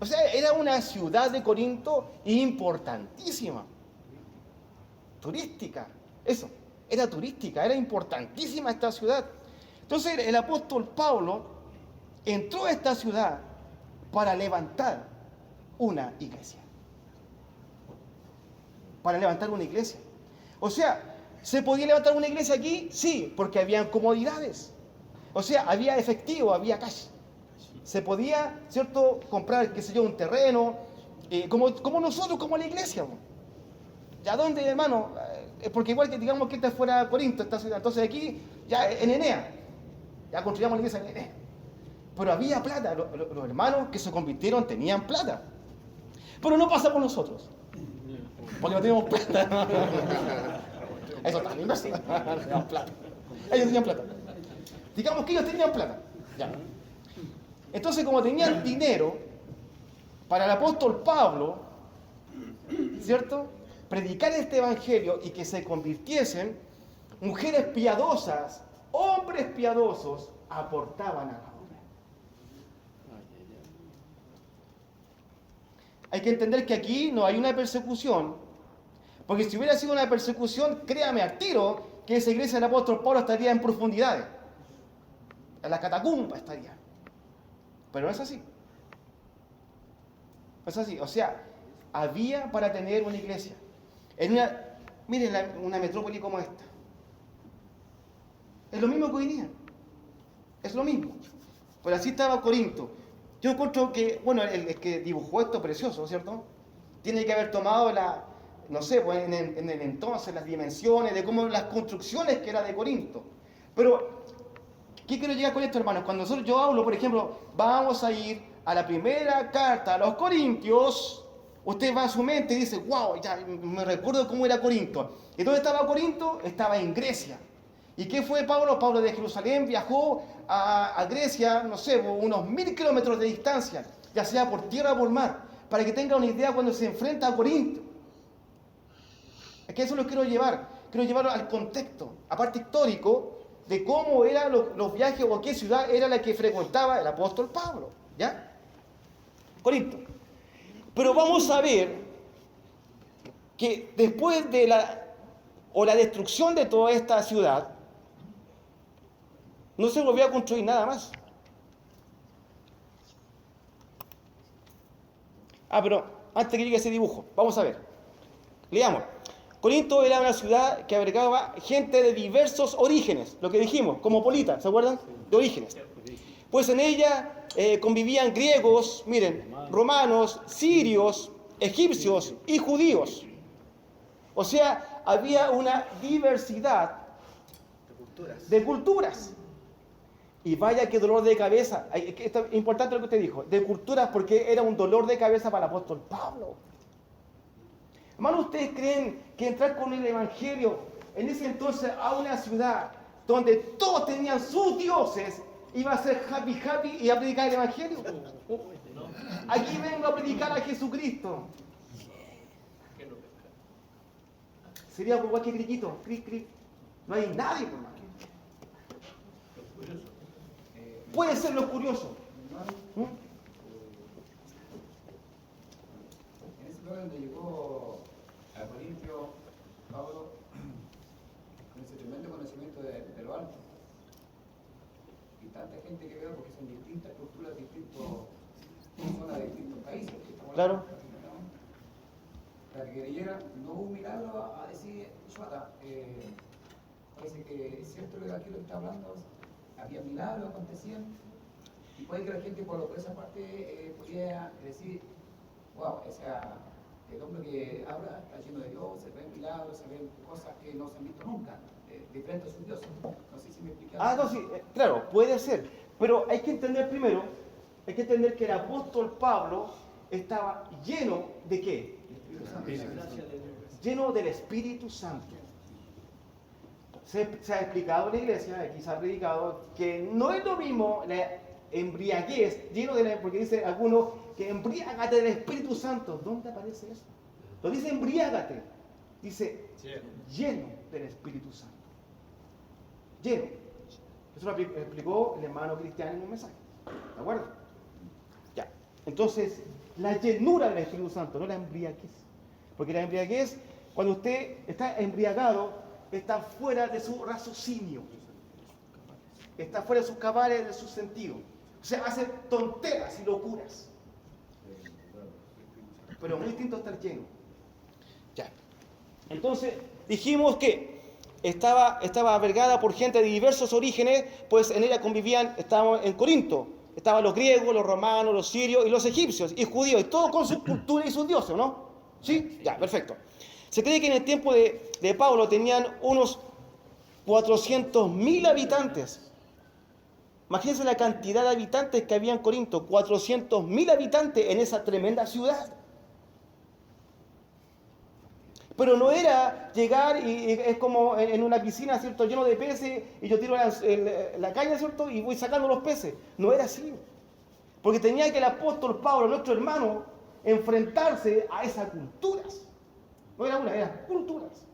O sea, era una ciudad de Corinto importantísima. Turística, eso. Era turística, era importantísima esta ciudad. Entonces el apóstol Pablo entró a esta ciudad para levantar una iglesia. Para levantar una iglesia. O sea, ¿se podía levantar una iglesia aquí? Sí, porque habían comodidades. O sea, había efectivo, había cash. se podía, ¿cierto?, comprar, qué sé yo, un terreno, como nosotros, como la iglesia. ¿Ya dónde, hermano? Porque igual que digamos que esta fuera Corinto, esta ciudad, entonces aquí, ya en Enea, ya construíamos la iglesia en Enea. Pero había plata, los hermanos que se convirtieron tenían plata. Pero no pasa por nosotros, porque no tenemos plata. Eso está inverso. Teníamos plata. Ellos tenían plata. Digamos que ellos tenían plata. Ya. Entonces, como tenían dinero, para el apóstol Pablo, ¿cierto?, predicar este evangelio y que se convirtiesen, mujeres piadosas, hombres piadosos, aportaban a la obra. Hay que entender que aquí no hay una persecución, porque si hubiera sido una persecución, créame al tiro que esa iglesia del apóstol Pablo estaría en profundidades, en la catacumba estaría. Pero no es así. No es así. O sea, había para tener una iglesia. Miren una metrópoli como esta. Es lo mismo que hoy día. Es lo mismo. Pero así estaba Corinto. Yo encuentro que, bueno, el que dibujó esto precioso, ¿cierto? Tiene que haber tomado no sé, pues en el entonces, las dimensiones, de cómo las construcciones que era de Corinto. Pero, ¿qué quiero llegar con esto, hermanos? Cuando yo hablo, por ejemplo, vamos a ir a la primera carta a los Corintios, usted va a su mente y dice, wow, ya me recuerdo cómo era Corinto. ¿Y dónde estaba Corinto? Estaba en Grecia. ¿Y qué fue Pablo? Pablo de Jerusalén viajó a Grecia, no sé, unos 1000 kilómetros de distancia, ya sea por tierra o por mar, para que tenga una idea cuando se enfrenta a Corinto. Es que eso lo quiero llevarlo al contexto, aparte histórico, de cómo eran los viajes o qué ciudad era la que frecuentaba el apóstol Pablo, ¿ya? Corinto. Pero vamos a ver que después de la destrucción de toda esta ciudad, no se volvió a construir nada más. Pero antes que llegue ese dibujo, vamos a ver. Leamos. Corinto era una ciudad que albergaba gente de diversos orígenes, lo que dijimos, cosmopolita, ¿se acuerdan? De orígenes. Pues en ella convivían griegos, miren, romanos, sirios, egipcios y judíos. O sea, había una diversidad de culturas. Y vaya qué dolor de cabeza. Esto es importante lo que usted dijo, de culturas, porque era un dolor de cabeza para el apóstol Pablo. Hermano, ¿ustedes creen que entrar con el evangelio en ese entonces a una ciudad donde todos tenían sus dioses iba a ser happy y a predicar el evangelio? Aquí vengo a predicar a Jesucristo. Sería igual que Criquito, cric. No hay nadie, hermano. Puede ser lo curioso. En ese lugar donde llegó a Corintio, Pablo, con ese tremendo conocimiento de lo alto, y tanta gente que veo, porque son distintas culturas, distintas zonas de distintos países. Claro. Para que creyera, no hubo un milagro a decir, Shota, parece que es cierto lo que aquí lo está hablando, había milagros, acontecían, y puede que la gente por esa parte pudiera decir, wow, o sea, el hombre que habla está lleno de Dios, se ven milagros, se ven cosas que no se han visto nunca, diferentes a sus dioses. No sé si me explicaron. No, sí, claro, puede ser. Pero hay que entender primero, que el apóstol Pablo estaba lleno de ¿qué? Lleno del Espíritu Santo. Se ha explicado en la iglesia, aquí se ha predicado, que no es lo mismo la embriaguez, porque dice algunos que embriágate del Espíritu Santo. ¿Dónde aparece eso? No dice embriágate, dice lleno del Espíritu Santo. Lleno. Eso lo explicó el hermano Cristiano en un mensaje. ¿De acuerdo? Ya. Entonces, la llenura del Espíritu Santo, no la embriaguez. Porque la embriaguez, cuando usted está embriagado, está fuera de su raciocinio. Está fuera de sus cabales, de sus sentidos. O sea, hace tonteras y locuras. Pero muy distinto estar lleno. Ya. Entonces, dijimos que estaba albergada por gente de diversos orígenes, pues en ella convivían, estábamos en Corinto, estaban los griegos, los romanos, los sirios y los egipcios y judíos, y todo con su cultura y sus dioses, ¿no? ¿Sí? Ya, perfecto. Se cree que en el tiempo de Pablo tenían unos 400.000 habitantes. Imagínense la cantidad de habitantes que había en Corinto, 400.000 habitantes en esa tremenda ciudad. Pero no era llegar y es como en una piscina, ¿cierto?, lleno de peces y yo tiro la caña, ¿cierto?, y voy sacando los peces. No era así. Porque tenía que el apóstol Pablo, nuestro hermano, enfrentarse a esas culturas. No era una, eran culturas.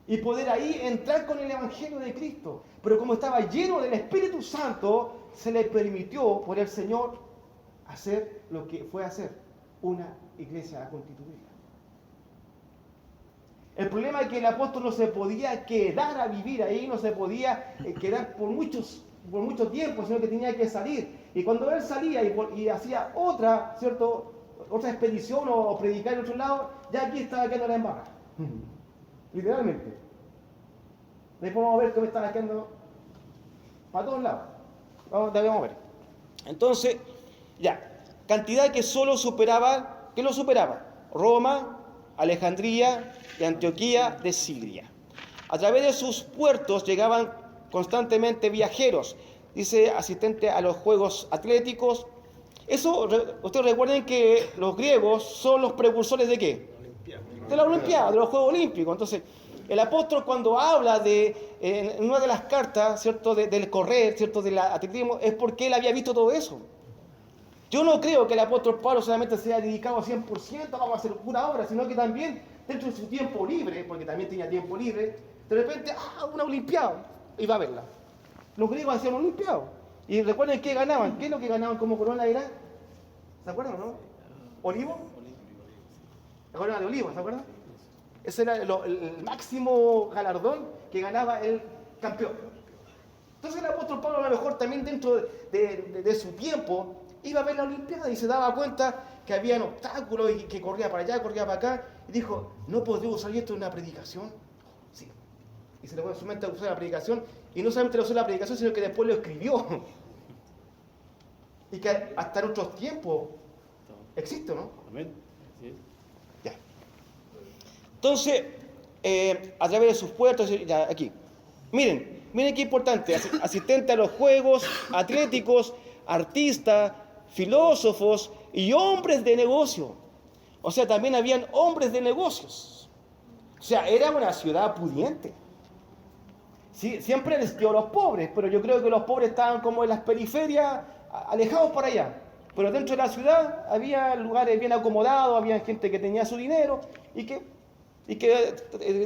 Y poder ahí entrar con el Evangelio de Cristo. Pero como estaba lleno del Espíritu Santo, se le permitió por el Señor hacer lo que fue hacer, una iglesia constituida. El problema es que el apóstol no se podía quedar a vivir ahí, no se podía quedar por mucho tiempo, sino que tenía que salir. Y cuando él salía y hacía otra, ¿cierto?, otra expedición o predicar en otro lado, ya aquí estaba quedando la embarrada. Literalmente. Después vamos a ver que me estaba quedando para todos lados. Vamos a ver. Entonces, ya, cantidad que solo superaba, ¿qué lo superaba? Roma, Alejandría y Antioquía de Siria. A través de sus puertos llegaban constantemente viajeros, dice, asistente a los Juegos Atléticos. Eso, ustedes recuerden que los griegos son los precursores ¿de qué? De la Olimpiada, de los Juegos Olímpicos. Entonces, el apóstol cuando habla en una de las cartas, ¿cierto?, del correr, ¿cierto?, del atletismo, es porque él había visto todo eso. Yo no creo que el apóstol Pablo solamente se haya dedicado 100%, vamos a hacer una obra, sino que también dentro de su tiempo libre, porque también tenía tiempo libre, de repente, una olimpiada, y va a verla. Los griegos hacían olimpiadas. Y recuerden qué ganaban. ¿Qué es lo que ganaban como corona era? ¿Se acuerdan, no? ¿Olivo? La corona de olivo, ¿se acuerdan? Ese era el máximo galardón que ganaba el campeón. Entonces el apóstol Pablo a lo mejor también dentro de su tiempo iba a ver la olimpiada y se daba cuenta que habían obstáculos y que corría para allá, corría para acá, y dijo, ¿no podría usar esto en una predicación? Sí. Y se le pone en su mente a usar la predicación, y no solamente lo usó en la predicación, sino que después lo escribió. Y que hasta en otros tiempos existe, ¿no? Amén. Sí. Ya. Entonces, a través de sus puertos, ya, aquí. Miren qué importante, asistente a los Juegos Atléticos, artistas, filósofos y hombres de negocio. O sea, también habían hombres de negocios. O sea, era una ciudad pudiente. Sí, siempre les a los pobres, pero yo creo que los pobres estaban como en las periferias, alejados para allá. Pero dentro de la ciudad había lugares bien acomodados, había gente que tenía su dinero y que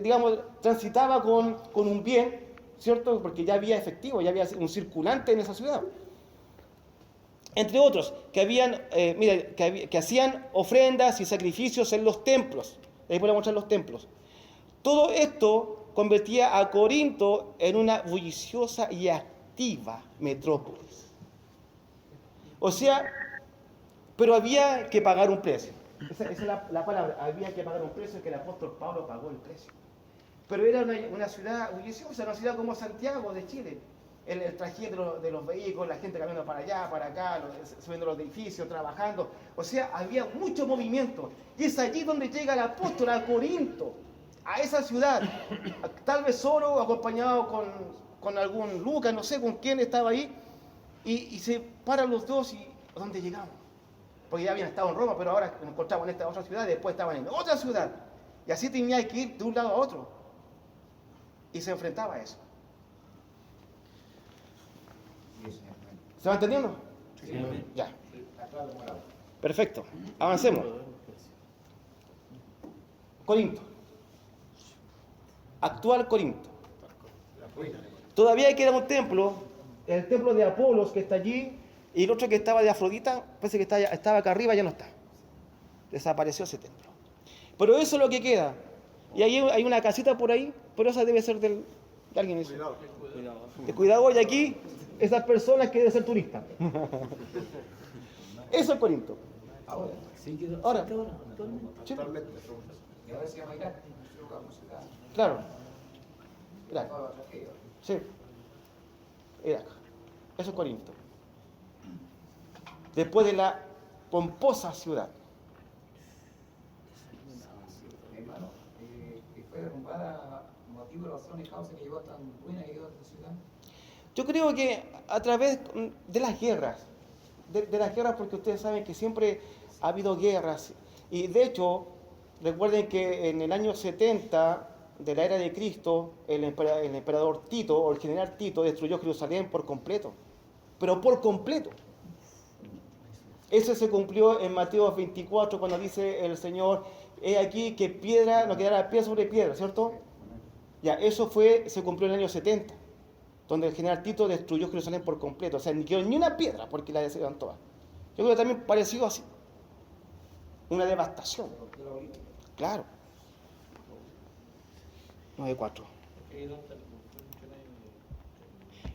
digamos, transitaba con un bien, ¿cierto? Porque ya había efectivo, ya había un circulante en esa ciudad. Entre otros, que hacían ofrendas y sacrificios en los templos. Ahí podemos mostrar los templos. Todo esto convertía a Corinto en una bulliciosa y activa metrópolis. O sea, pero había que pagar un precio. Esa es la palabra, había que pagar un precio, que el apóstol Pablo pagó el precio. Pero era una ciudad bulliciosa, una ciudad como Santiago de Chile. El trajín de los vehículos, la gente caminando para allá, para acá, subiendo los edificios, trabajando. O sea, había mucho movimiento. Y es allí donde llega el apóstol a Corinto, a esa ciudad. Tal vez solo, acompañado con algún Lucas, no sé con quién estaba ahí. Y se paran los dos y ¿a dónde llegamos? Porque ya habían estado en Roma, pero ahora nos encontramos en esta otra ciudad y después estaban en otra ciudad. Y así tenía que ir de un lado a otro. Y se enfrentaba a eso. ¿Se va entendiendo? Sí. Ya. Perfecto. Avancemos. Corinto. Actual Corinto. Todavía queda un templo, el templo de Apolos que está allí, y el otro que estaba de Afrodita, parece que estaba acá arriba, ya no está. Desapareció ese templo. Pero eso es lo que queda. Y ahí hay una casita por ahí, pero esa debe ser de alguien. Cuidado, y aquí esas personas que deben ser turistas. Eso es Corinto. Ahora. Sí. Y ahora se llama Irak. Claro. Irak. Sí. Irak. Eso es Corinto. después de la pomposa ciudad. Hermano, fue derrumbada motivo, razón y causa que llegó tan buena y llegó a esta ciudad. Yo creo que a través de las guerras, de las guerras, porque ustedes saben que siempre ha habido guerras, y de hecho, recuerden que en el año 70 de la era de Cristo, el emperador Tito, o el general Tito, destruyó Jerusalén por completo, pero por completo. Eso se cumplió en Mateo 24, cuando dice el Señor, he aquí que piedra, no quedará piedra sobre piedra, ¿cierto? Ya, eso se cumplió en el año 70, donde el general Tito destruyó Jerusalén por completo, o sea, ni quedó ni una piedra, porque la destruyeron todas. Yo creo que también parecido así, una devastación, claro. 9:4.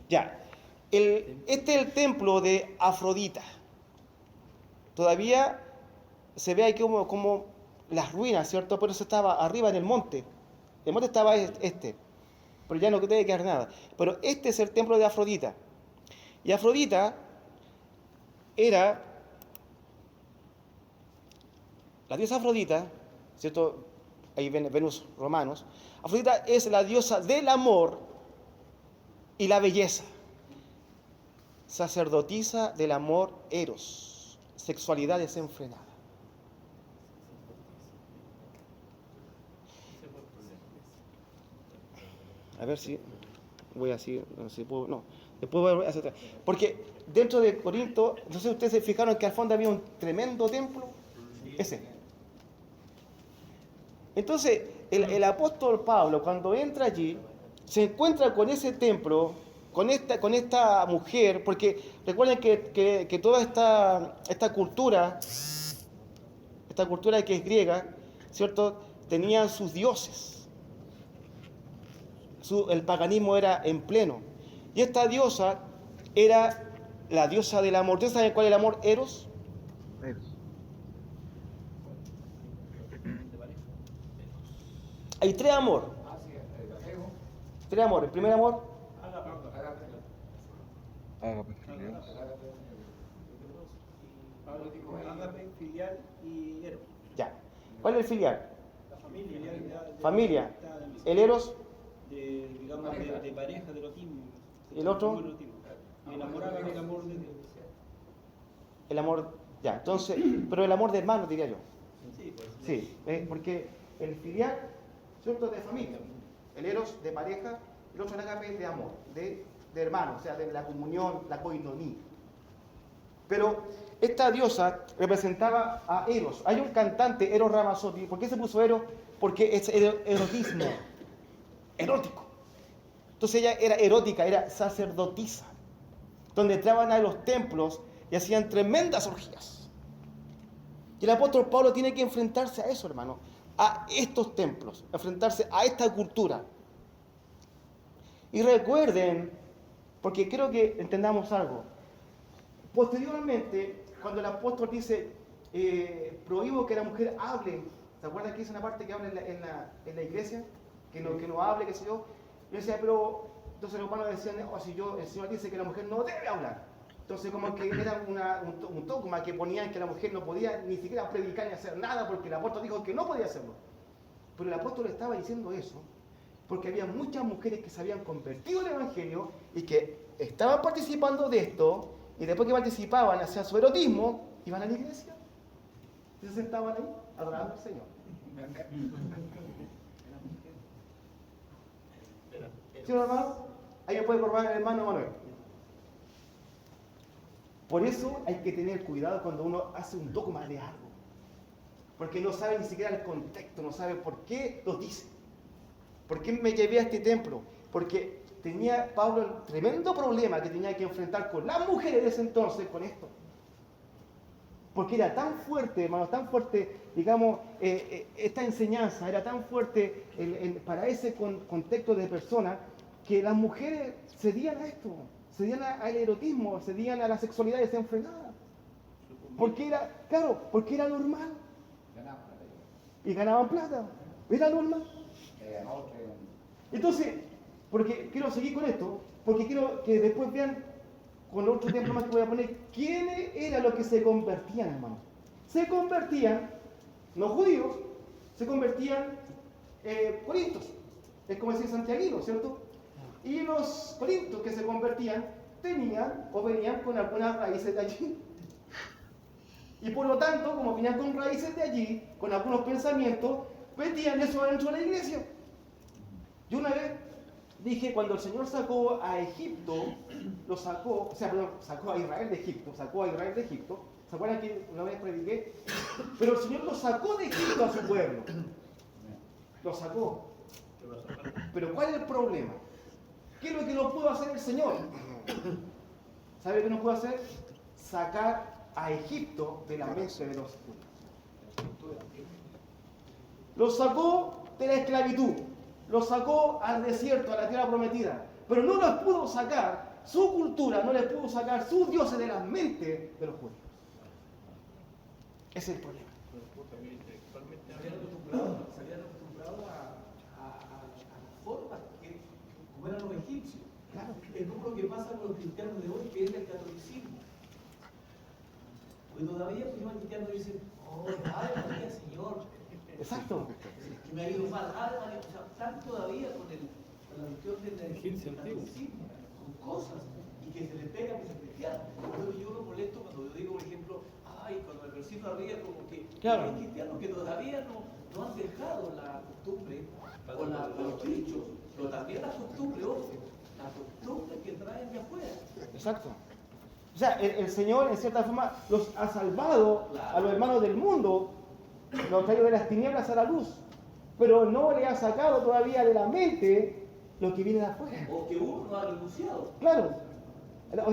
Ya, este es el templo de Afrodita. Todavía se ve ahí como las ruinas, ¿cierto? Pero eso estaba arriba en el monte. El monte estaba pero ya no debe quedar nada. Pero este es el templo de Afrodita. Y Afrodita era, la diosa Afrodita, ¿cierto? Ahí ven Venus romanos. Afrodita es la diosa del amor y la belleza. Sacerdotisa del amor eros. Sexualidad desenfrenada. A ver si voy así, no sé si puedo, no. Después voy a hacer otra. Porque dentro de Corinto, no sé si ustedes se fijaron que al fondo había un tremendo templo. Ese. Entonces, el apóstol Pablo, cuando entra allí, se encuentra con ese templo, con esta mujer, porque recuerden que toda esta cultura que es griega, ¿cierto?, tenía sus dioses. El paganismo era en pleno. Y esta diosa era la diosa del amor. ¿Ustedes saben cuál es el amor? Eros. Hay tres amores. Tres amores. El primer amor. Ágape, filial y eros. Ya. ¿Cuál es el filial? La familia. Familia. El eros. Digamos, de pareja, de erotismo. ¿Y el otro? Enamorada del amor de Dios. El amor, ya, entonces, pero el amor de hermano, diría yo. Sí, pues. Sí, porque el filial, ¿cierto?, de familia. El eros de pareja, el otro el ágape de amor, de hermano, o sea, de la comunión, la koinonía. Pero esta diosa representaba a Eros. Hay un cantante, Eros Ramazzotti. ¿Por qué se puso Eros? Porque es erotismo, erótico. Entonces ella era erótica, era sacerdotisa, donde entraban a los templos y hacían tremendas orgías. Y el apóstol Pablo tiene que enfrentarse a eso, hermano, a estos templos, enfrentarse a esta cultura. Y recuerden, porque creo que entendamos algo, posteriormente, cuando el apóstol dice, prohíbo que la mujer hable, ¿se acuerdan que dice una parte que habla en la iglesia? Que no hable, qué sé yo. Yo decía, pero entonces los hermanos decían, si el Señor dice que la mujer no debe hablar. Entonces como que era un dogma que ponían que la mujer no podía ni siquiera predicar ni hacer nada porque el apóstol dijo que no podía hacerlo. Pero el apóstol estaba diciendo eso porque había muchas mujeres que se habían convertido al evangelio y que estaban participando de esto y después que participaban hacia su erotismo, iban a la iglesia y se sentaban ahí adorando al Señor. ¿Sí, hermano? Ahí me puede corroborar el hermano Manuel. Por eso hay que tener cuidado cuando uno hace un dogma de algo. Porque no sabe ni siquiera el contexto, no sabe por qué lo dice. ¿Por qué me llevé a este templo? Porque tenía Pablo el tremendo problema que tenía que enfrentar con las mujeres de ese entonces con esto. Porque era tan fuerte, hermano, tan fuerte, digamos, esta enseñanza era tan fuerte para ese contexto de personas que las mujeres cedían a esto, cedían al erotismo, cedían a la sexualidad desenfrenada. Porque era normal. Y ganaban plata, era normal. Entonces, porque quiero seguir con esto, porque quiero que después vean con otro ejemplo más que voy a poner, ¿quiénes eran los que se convertían, hermano? Se convertían, no judíos, se convertían corintios, es como decir santiaguinos, ¿cierto? Y los corintios que se convertían tenían o venían con algunas raíces de allí. Y por lo tanto, como venían con raíces de allí, con algunos pensamientos, metían eso dentro de la iglesia. Yo una vez dije, cuando el Señor sacó a Egipto, sacó a Israel de Egipto, ¿se acuerdan que una vez prediqué? Pero el Señor lo sacó de Egipto a su pueblo. Lo sacó. Pero ¿cuál es el problema? ¿Qué es lo que no pudo hacer el Señor? ¿Sabe qué no pudo hacer? Sacar a Egipto de la mente de los judíos. Lo sacó de la esclavitud, lo sacó al desierto, a la tierra prometida, pero no les pudo sacar su cultura, no les pudo sacar sus dioses de la mente de los judíos. Ese es el problema. Se habían acostumbrado a formas como eran los egipcios. Claro. Es como lo que pasa con los cristianos de hoy, que es el catolicismo. Porque todavía pues, los cristianos dicen, oh, Ave María, Señor. Exacto. Es que me ha ido mal, Ave María. O sea, están todavía con la cuestión del catolicismo, con cosas, y que se les pega pues, a cristianos. Entonces yo me molesto cuando yo digo, por ejemplo, ay, cuando me persigo arriba, como que claro, hay cristianos que todavía no han dejado la costumbre o los dichos, pero también la costumbre, ojo, la costumbre que traen de afuera. Exacto. O sea, el Señor en cierta forma los ha salvado a los hermanos del mundo, los ha traído de las tinieblas a la luz, pero no le ha sacado todavía de la mente lo que viene de afuera. O que uno no ha renunciado. Claro.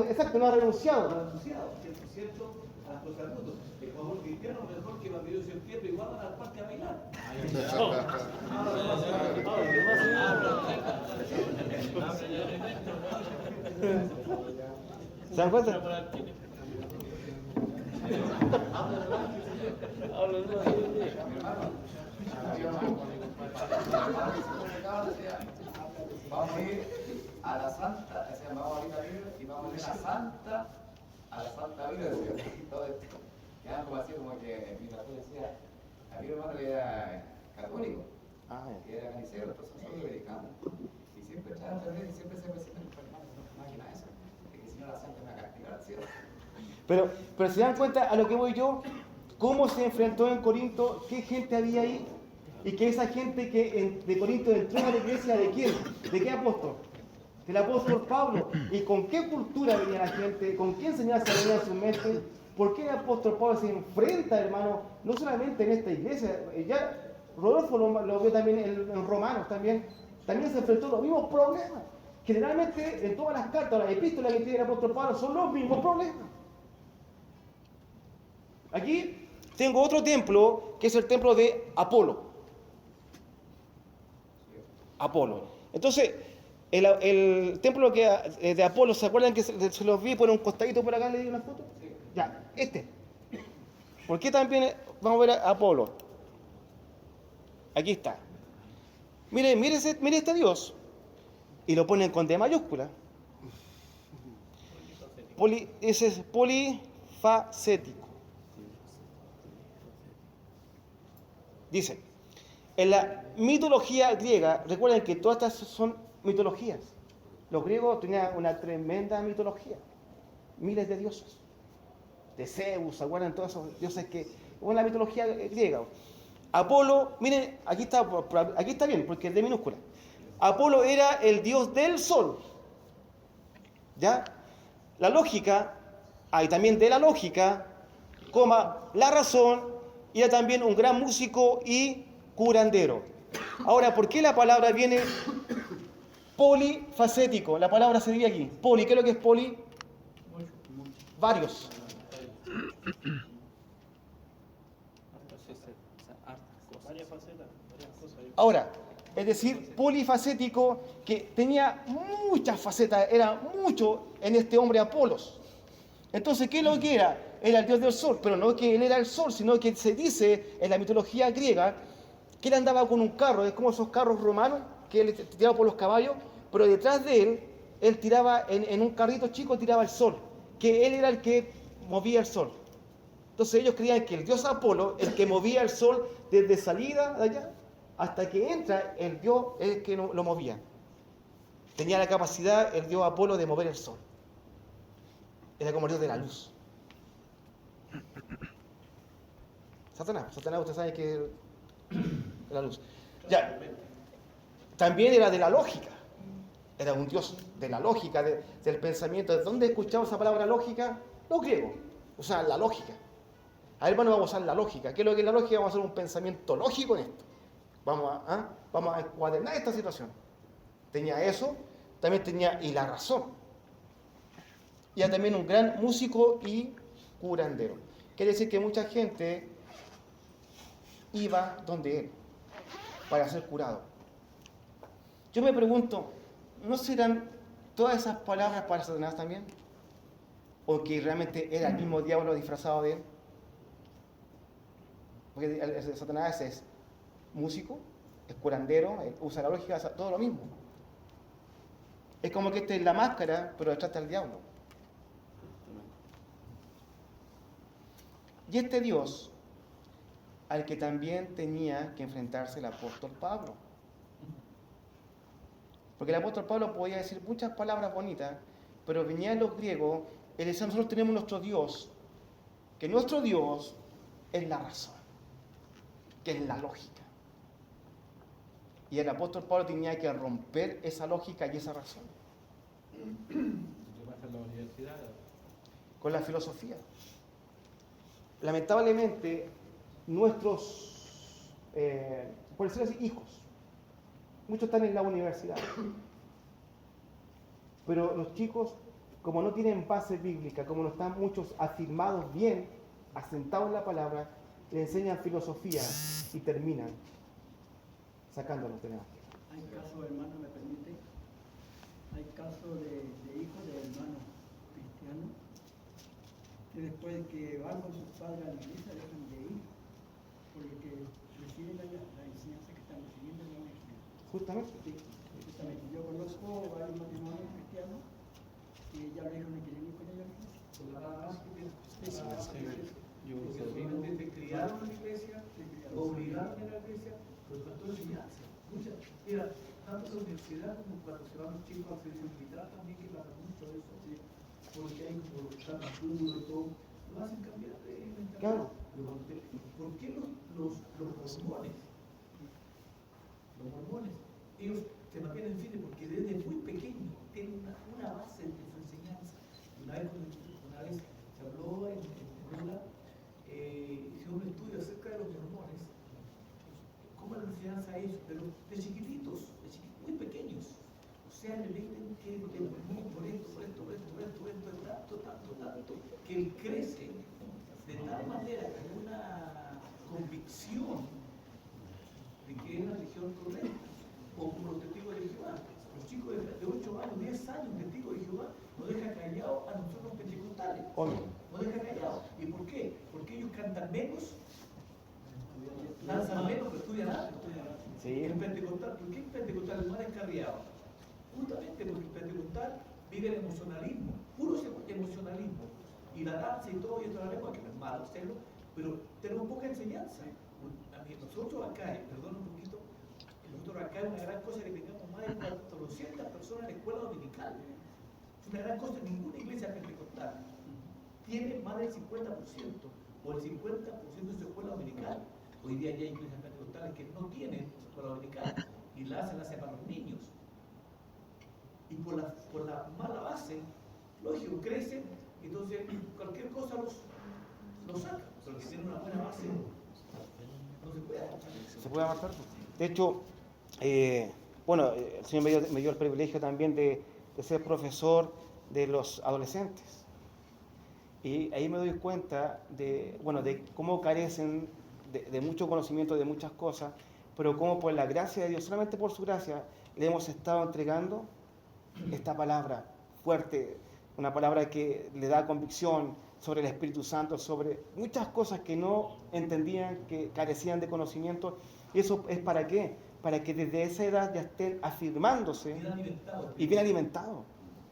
Exacto, no ha renunciado. No ha renunciado, ¿cierto? A las cosas del mundo. El favor cristiano mejor que bandidos en pie, pero igual van al parque a bailar. ¿Se dan cuenta? Vamos a ir a la Santa, o sea, vamos a ir a Biblia y vamos a ir a la Santa Biblia, y todo esto. Quedan como así, como que mi pastor decía, a mi hermano era católico, que era canicero, entonces nosotros predicamos. Y siempre echaban a perder y siempre se presentan los hermanos, no imagina eso, de que si no la Santa me va a castigar al cielo. Pero se dan cuenta a lo que voy yo, cómo se enfrentó en Corinto, qué gente había ahí, y que esa gente que de Corinto entró a la iglesia, ¿de quién? ¿De qué apóstol? Del apóstol Pablo. ¿Y con qué cultura venía la gente? ¿Con qué enseñanza venía en su mente? ¿Por qué el apóstol Pablo se enfrenta, hermano, no solamente en esta iglesia? Ya Rodolfo lo vio también en Romanos, también se enfrentó a los mismos problemas. Generalmente en todas las cartas, las epístolas que tiene el apóstol Pablo son los mismos problemas. Aquí tengo otro templo, que es el templo de Apolo. Entonces, el templo de Apolo, ¿se acuerdan que se los vi por un costadito por acá? ¿Le di una foto? Sí. Ya, este. ¿Por qué también vamos a ver a Apolo? Aquí está. Mire este Dios. Y lo ponen con D mayúscula. Ese es polifacético. Dice, en la mitología griega, recuerden que todas estas son mitologías. Los griegos tenían una tremenda mitología. Miles de dioses. De Zeus, ¿se acuerdan? Todos esos dioses que... Una mitología griega. Apolo, miren, aquí está bien, porque es de minúscula. Apolo era el dios del sol. ¿Ya? La lógica, y también de la lógica, la razón, y era también un gran músico y curandero. Ahora, ¿por qué la palabra viene polifacético? La palabra se dice aquí. Poli, ¿qué es lo que es poli? Varios. Ahora, es decir, polifacético, que tenía muchas facetas, era mucho en este hombre Apolos. Entonces, ¿qué es lo que era? Era el dios del sol, pero no que él era el sol, sino que se dice en la mitología griega que él andaba con un carro, es como esos carros romanos que él tiraba por los caballos, pero detrás de él tiraba en un carrito chico, tiraba el sol. que él era el que movía el sol. Entonces ellos creían que el dios Apolo, el que movía el sol desde salida de allá hasta que entra, el dios es el que lo movía. Tenía la capacidad el dios Apolo de mover el sol. Era como el dios de la luz. Satanás, usted sabe que es la luz. Ya, también era de la lógica. Era un dios de la lógica, del pensamiento. ¿De dónde escuchamos esa palabra lógica? Los griegos usaban la lógica. A ver, hermano, vamos a usar la lógica. ¿Qué es lo que es la lógica? Vamos a hacer un pensamiento lógico en esto. Vamos a encuadernar esta situación. Tenía eso, también tenía y la razón. Y era también un gran músico y curandero. Quiere decir que mucha gente iba donde él para ser curado. Yo me pregunto, ¿no serán todas esas palabras para Satanás también? ¿O que realmente era el mismo diablo disfrazado de él? Porque Satanás es músico, es curandero, usa la lógica, todo lo mismo. Es como que esta es la máscara, pero detrás está el diablo. Y este Dios, al que también tenía que enfrentarse el apóstol Pablo. Porque el apóstol Pablo podía decir muchas palabras bonitas, pero venían los griegos y decían, nosotros tenemos nuestro Dios, que nuestro Dios es la razón, que es la lógica. Y el apóstol Pablo tenía que romper esa lógica y esa razón. ¿Qué pasa en la universidad? Con la filosofía. Lamentablemente, nuestros, por decirlo así, hijos, muchos están en la universidad, pero los chicos, como no tienen base bíblica, como no están muchos afirmados bien, asentados en la palabra, le enseñan filosofía y terminan sacándolos de la Evangelio. Hay casos, hermano, ¿me permite? Hay casos de hijos de hermanos cristianos que después de que van con sus padres a la iglesia dejan de ir porque reciben la enseñanza que están recibiendo en la universidad. Justamente. Sí, justamente. Yo conozco varios matrimonios cristianos que ya lo dijeron que quieren ir con ellos a la iglesia. Por la nada más que tienes porque solamente te criaron en la iglesia, te obligaron en la iglesia, pero faltó enseñanza. Mira, tanto en la universidad como cuando se van los chicos al servicio militar también que pasa mucho eso, ¿sí? Porque hay como tan puro y todo, lo hacen cambiar de mentalidad. Claro. ¿Por qué los mormones? Los mormones, ellos se mantienen firmes porque desde muy pequeños tienen una base de su enseñanza. Una vez se habló en Lula, hicieron un estudio acerca de los mormones, cómo es la enseñanza a ellos, pero de chiquititos, muy pequeños. O sea, le dicen que el mormón por esto, tanto, que él crece de tal manera que hay una convicción de que es la religión correcta, o como los testigos de Jehová. Los chicos de 8 años, 10 años, testigos de Jehová, no dejan callados a nosotros pentecostales. No dejan callados. ¿Y por qué? Porque ellos cantan menos, lanzan menos, pero estudian alto. Sí. El pentecostal, ¿por qué el pentecostal es más descarriado? Justamente porque el pentecostal vive el emocionalismo, puro emocionalismo. Y la danza y todo, y toda la lengua, que no es malo hacerlo, pero tenemos poca enseñanza. Nosotros acá, perdón un poquito, nosotros acá es una gran cosa que tengamos más de 400 personas en la escuela dominical. Es una gran cosa, ninguna iglesia pentecostal tiene más del 50% o el 50% de su escuela dominical. Hoy día ya hay iglesias pentecostales que no tienen escuela dominical y la hacen para los niños. Y por la mala base, lógico, crecen, entonces cualquier cosa los saca. Pero si tienen una buena base, no se puede avanzar. Se puede avanzar. De hecho, el Señor me dio el privilegio también de ser profesor de los adolescentes. Y ahí me doy cuenta de cómo carecen de mucho conocimiento de muchas cosas, pero cómo por la gracia de Dios, solamente por su gracia, le hemos estado entregando esta palabra fuerte, una palabra que le da convicción sobre el Espíritu Santo, sobre muchas cosas que no entendían, que carecían de conocimiento. ¿Y eso es para qué? Para que desde esa edad ya estén afirmándose Bien alimentados. y bien alimentados,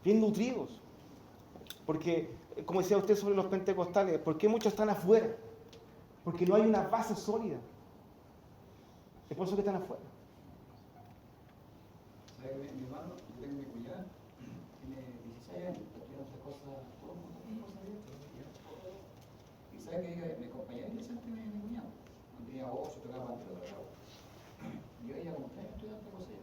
bien nutridos. Porque, como decía usted sobre los pentecostales, ¿por qué muchos están afuera? Porque no hay una base sólida. Es por eso que están afuera. ¿Sabe que mi hermano, yo tengo mi cuñada, tiene 16 años, estudia otra cosa, todo el mundo tiene cosas de esto, y sabe que ella, mi compañera interesante mi cuñado, cuando tenía 8, tocaba pantalón de la yo ella como 3 estudiando otra cosa.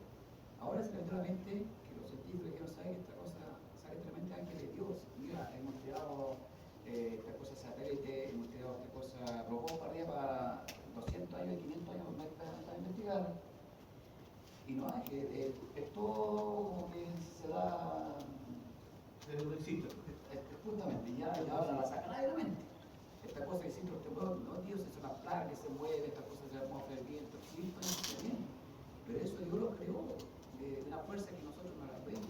Ahora se le entró a la mente que los científicos dijeron, ¿sabe que esta cosa, sabe que realmente ángel de Dios? Mira, hemos tirado esta cosa satélite, hemos tirado esta cosa robot para arriba para 200 años y 500 años para investigar. Y no, es que es todo como que se da. Desde un éxito. Justamente, ya ahora la sacan de la mente. Esta cosa que siempre usted puede, no, Dios es una plaga que se mueve, esta cosa de la atmósfera del viento, sí, está bien. Pero eso Dios lo creó de una fuerza que nosotros no la vemos.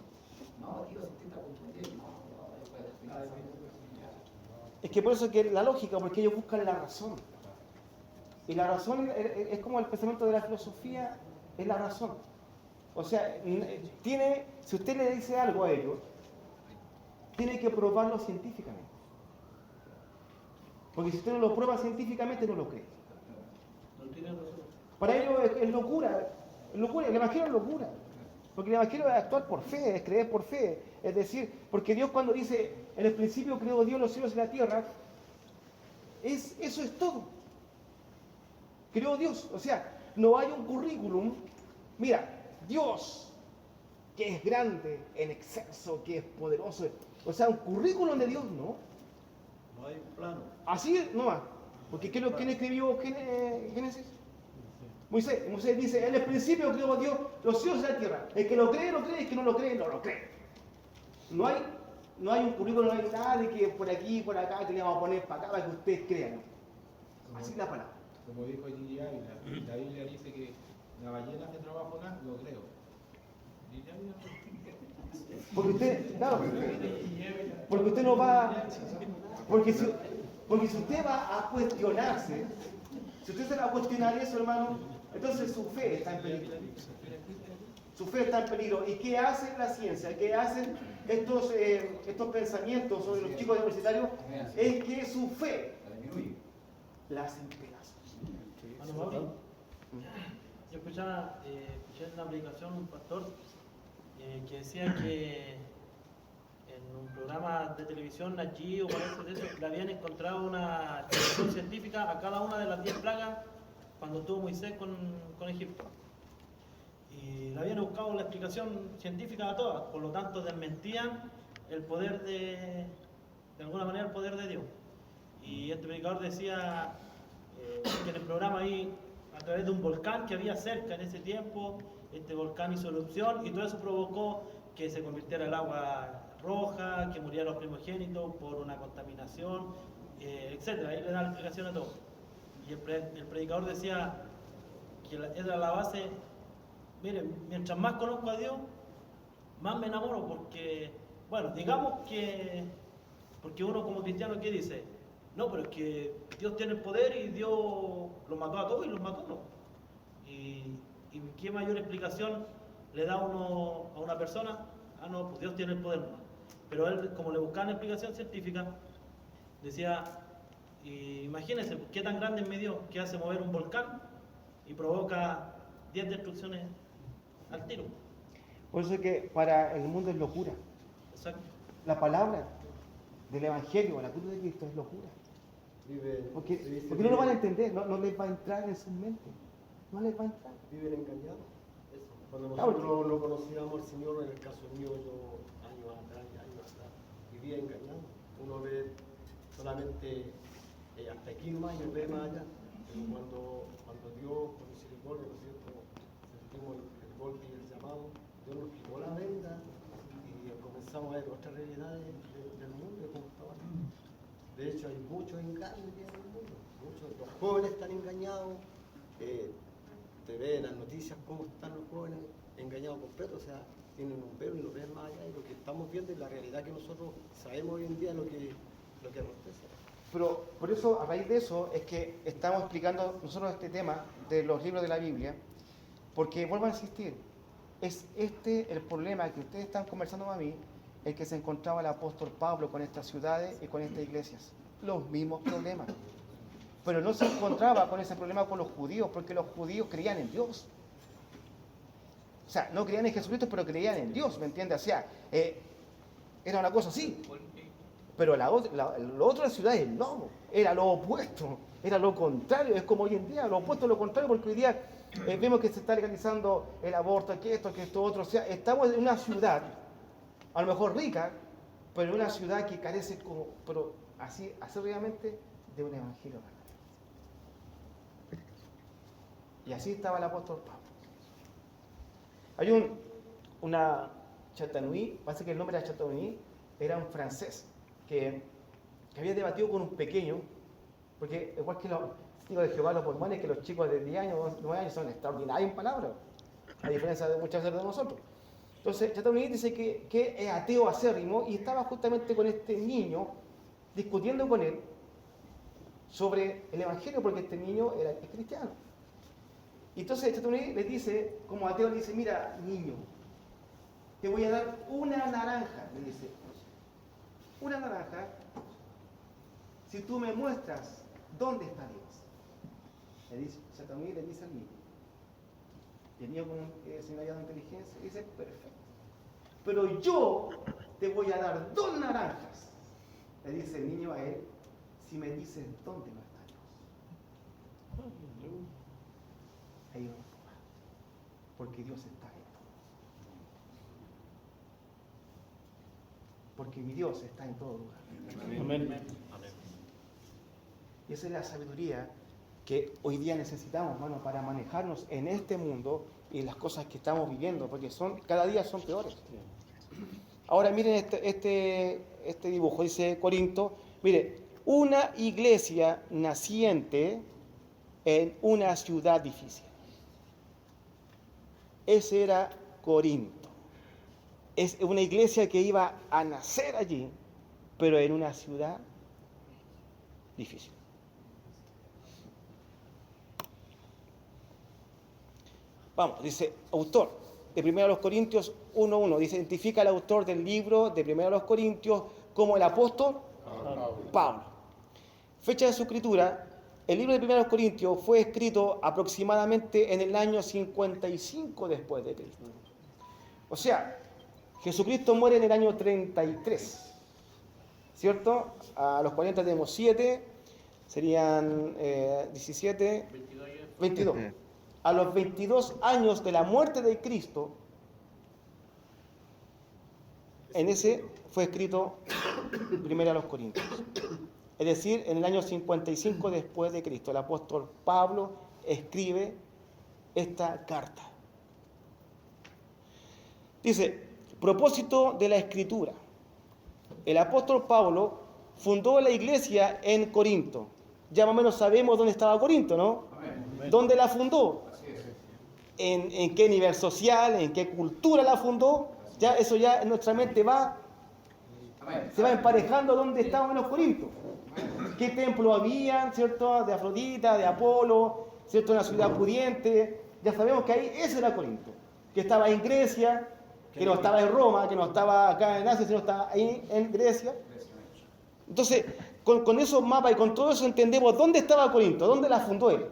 No, Dios intenta confundir, Es que por eso que la lógica, porque ellos buscan la razón. Y la razón es como el pensamiento de la filosofía, es la razón. O sea, si usted le dice algo a ellos, tiene que probarlo científicamente. Porque si usted no lo prueba científicamente, no lo cree. No tiene razón. Para ellos es locura. El Evangelio es locura. Porque el Evangelio es actuar por fe, es creer por fe. Es decir, porque Dios cuando dice, en el principio creó Dios los cielos y la tierra, eso es todo. Creó Dios. O sea, no hay un currículum. Mira, Dios, que es grande, en exceso, que es poderoso. O sea, un currículum de Dios, ¿no? No hay plano. Así nomás. Porque ¿quién escribió Génesis? Moisés dice, en el principio creó Dios los cielos y la tierra. El que lo cree, el que no lo cree, no lo cree. No hay un currículum, no hay nada de que por aquí, por acá, que le vamos a poner para acá para que ustedes crean. Así es la palabra. Como dijo Gigi Ávila, la Biblia dice que la ballena hace trabajo nada, lo creo. Gigi Ávila. Porque usted, claro, porque usted no va, porque si usted va a cuestionarse, si usted se va a cuestionar eso, hermano, entonces su fe está en peligro. Su fe está en peligro. ¿Y qué hace la ciencia? ¿Qué hacen estos pensamientos sobre los chicos universitarios? Es que su fe la hacen pedazos. Bueno, Mauri, yo escuché en una predicación un pastor que decía que en un programa de televisión allí o parece de eso, le habían encontrado una explicación científica a cada una de las 10 plagas cuando estuvo Moisés con Egipto. Y le habían buscado la explicación científica a todas, por lo tanto desmentían el poder de alguna manera el poder de Dios. Y este predicador decía que en el programa ahí, a través de un volcán que había cerca en ese tiempo, este volcán hizo erupción y todo eso provocó que se convirtiera el agua roja, que murieran los primogénitos por una contaminación, etc. Ahí le da la explicación a todo. Y el predicador decía que era la base, miren, mientras más conozco a Dios, más me enamoro, porque, bueno, digamos que, porque uno como cristiano, ¿qué dice? No, pero es que Dios tiene el poder y Dios los mató a todos y los mató no. ¿Y qué mayor explicación le da uno a una persona? Ah, no, pues Dios tiene el poder. Pero él, como le buscaban explicación científica, decía, imagínense, ¿qué tan grande es mi Dios que hace mover un volcán y provoca 10 destrucciones al tiro? Por eso es que para el mundo es locura. Exacto. La palabra del Evangelio, la cruz de Cristo es locura. Porque no lo van a entender, no les va a entrar en su mente. No les va a entrar. Viven engañados. Eso. Cuando Claro, nosotros lo conocíamos al Señor, en el caso mío, yo años atrás, vivía engañado. Uno ve solamente hasta aquí nomás y no ve más allá. Pero cuando Dios, por misericordia, ¿no es cierto?, sentimos el golpe y el llamado, Dios nos quitó la venda y comenzamos a ver otras realidades del mundo como estaba antes. De hecho, hay muchos engaños en el mundo. Los jóvenes están engañados. Te ve en las noticias cómo están los jóvenes engañados completos. O sea, tienen un velo y lo ven más allá. Y lo que estamos viendo es la realidad que nosotros sabemos hoy en día lo que acontece. Pero por eso, a raíz de eso, es que estamos explicando nosotros este tema de los libros de la Biblia, porque vuelvo a insistir, es el problema que ustedes están conversando con mí, el que se encontraba el apóstol Pablo con estas ciudades y con estas iglesias. Los mismos problemas. Pero no se encontraba con ese problema con los judíos, porque los judíos creían en Dios. O sea, no creían en Jesucristo, pero creían en Dios, ¿me entiendes? O sea, era una cosa así. Pero lo otro de la ciudad es no, era lo opuesto, era lo contrario. Es como hoy en día, lo opuesto a lo contrario, porque hoy día vemos que se está legalizando el aborto, que esto otro. O sea, estamos en una ciudad, a lo mejor rica, pero en una ciudad que carece, pero así realmente, de un evangelio verdadero. Y así estaba el apóstol Pablo. Hay una Chatanui, parece que el nombre de Chatanui era un francés que había debatido con un pequeño, porque igual que los testigos de Jehová, los mormones, que los chicos de 10 años, 9 años son extraordinarios en palabras, a diferencia de muchas veces de nosotros. Entonces, Chatanui dice que es ateo acérrimo y estaba justamente con este niño discutiendo con él sobre el evangelio, porque este niño es cristiano. Y entonces Chatanui le dice, como ateo, le dice: mira, niño, te voy a dar una naranja, le dice. Una naranja, si tú me muestras dónde está Dios. Le dice, Chatanui le dice al niño. Y el niño, con señalado de inteligencia, dice: perfecto. Pero yo te voy a dar 2 naranjas. Le dice el niño a él: si me dices dónde no está Dios. Ahí vamos a tomar. Porque Dios está en todo. Porque mi Dios está en todo lugar. Amén. Y esa es la sabiduría que hoy día necesitamos, hermano, para manejarnos en este mundo y las cosas que estamos viviendo, porque cada día son peores. Ahora miren este dibujo, dice Corinto. Mire, una iglesia naciente en una ciudad difícil. Ese era Corinto. Es una iglesia que iba a nacer allí, pero en una ciudad difícil. Vamos, dice autor de 1 Corintios 1:1, dice, identifica al autor del libro de 1 Corintios como el apóstol Pablo. Fecha de su escritura: el libro de 1 Corintios fue escrito aproximadamente en el año 55 después de Cristo. O sea, Jesucristo muere en el año 33, ¿cierto? A los 40 tenemos 7, serían 17, 22. A los 22 años de la muerte de Cristo, en ese fue escrito 1 Corintios. Es decir, en el año 55 después de Cristo, el apóstol Pablo escribe esta carta. Dice: propósito de la escritura. El apóstol Pablo fundó la iglesia en Corinto. Ya más o menos sabemos dónde estaba Corinto, ¿no? Amén. ¿Dónde la fundó? ¿En qué nivel social? ¿En qué cultura la fundó? Ya eso ya en nuestra mente se va emparejando dónde estaban los Corintios. ¿Qué templo había, cierto? De Afrodita, de Apolo, cierto? Una ciudad pudiente. Ya sabemos que ahí ese era Corinto. Que estaba en Grecia, que no estaba en Roma, que no estaba acá en Asia, sino estaba ahí en Grecia. Entonces, con esos mapas y con todo eso entendemos dónde estaba Corinto, dónde la fundó él.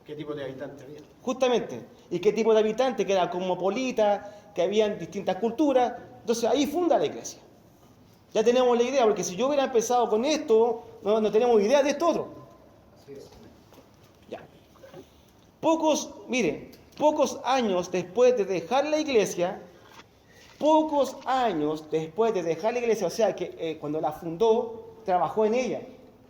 ¿Qué tipo de habitantes había? Justamente. ¿Y qué tipo de habitantes? Que era cosmopolita, que habían distintas culturas. Entonces ahí funda la iglesia. Ya tenemos la idea, porque si yo hubiera empezado con esto, no tenemos idea de esto otro. Ya. Pocos años después de dejar la iglesia, o sea que cuando la fundó, trabajó en ella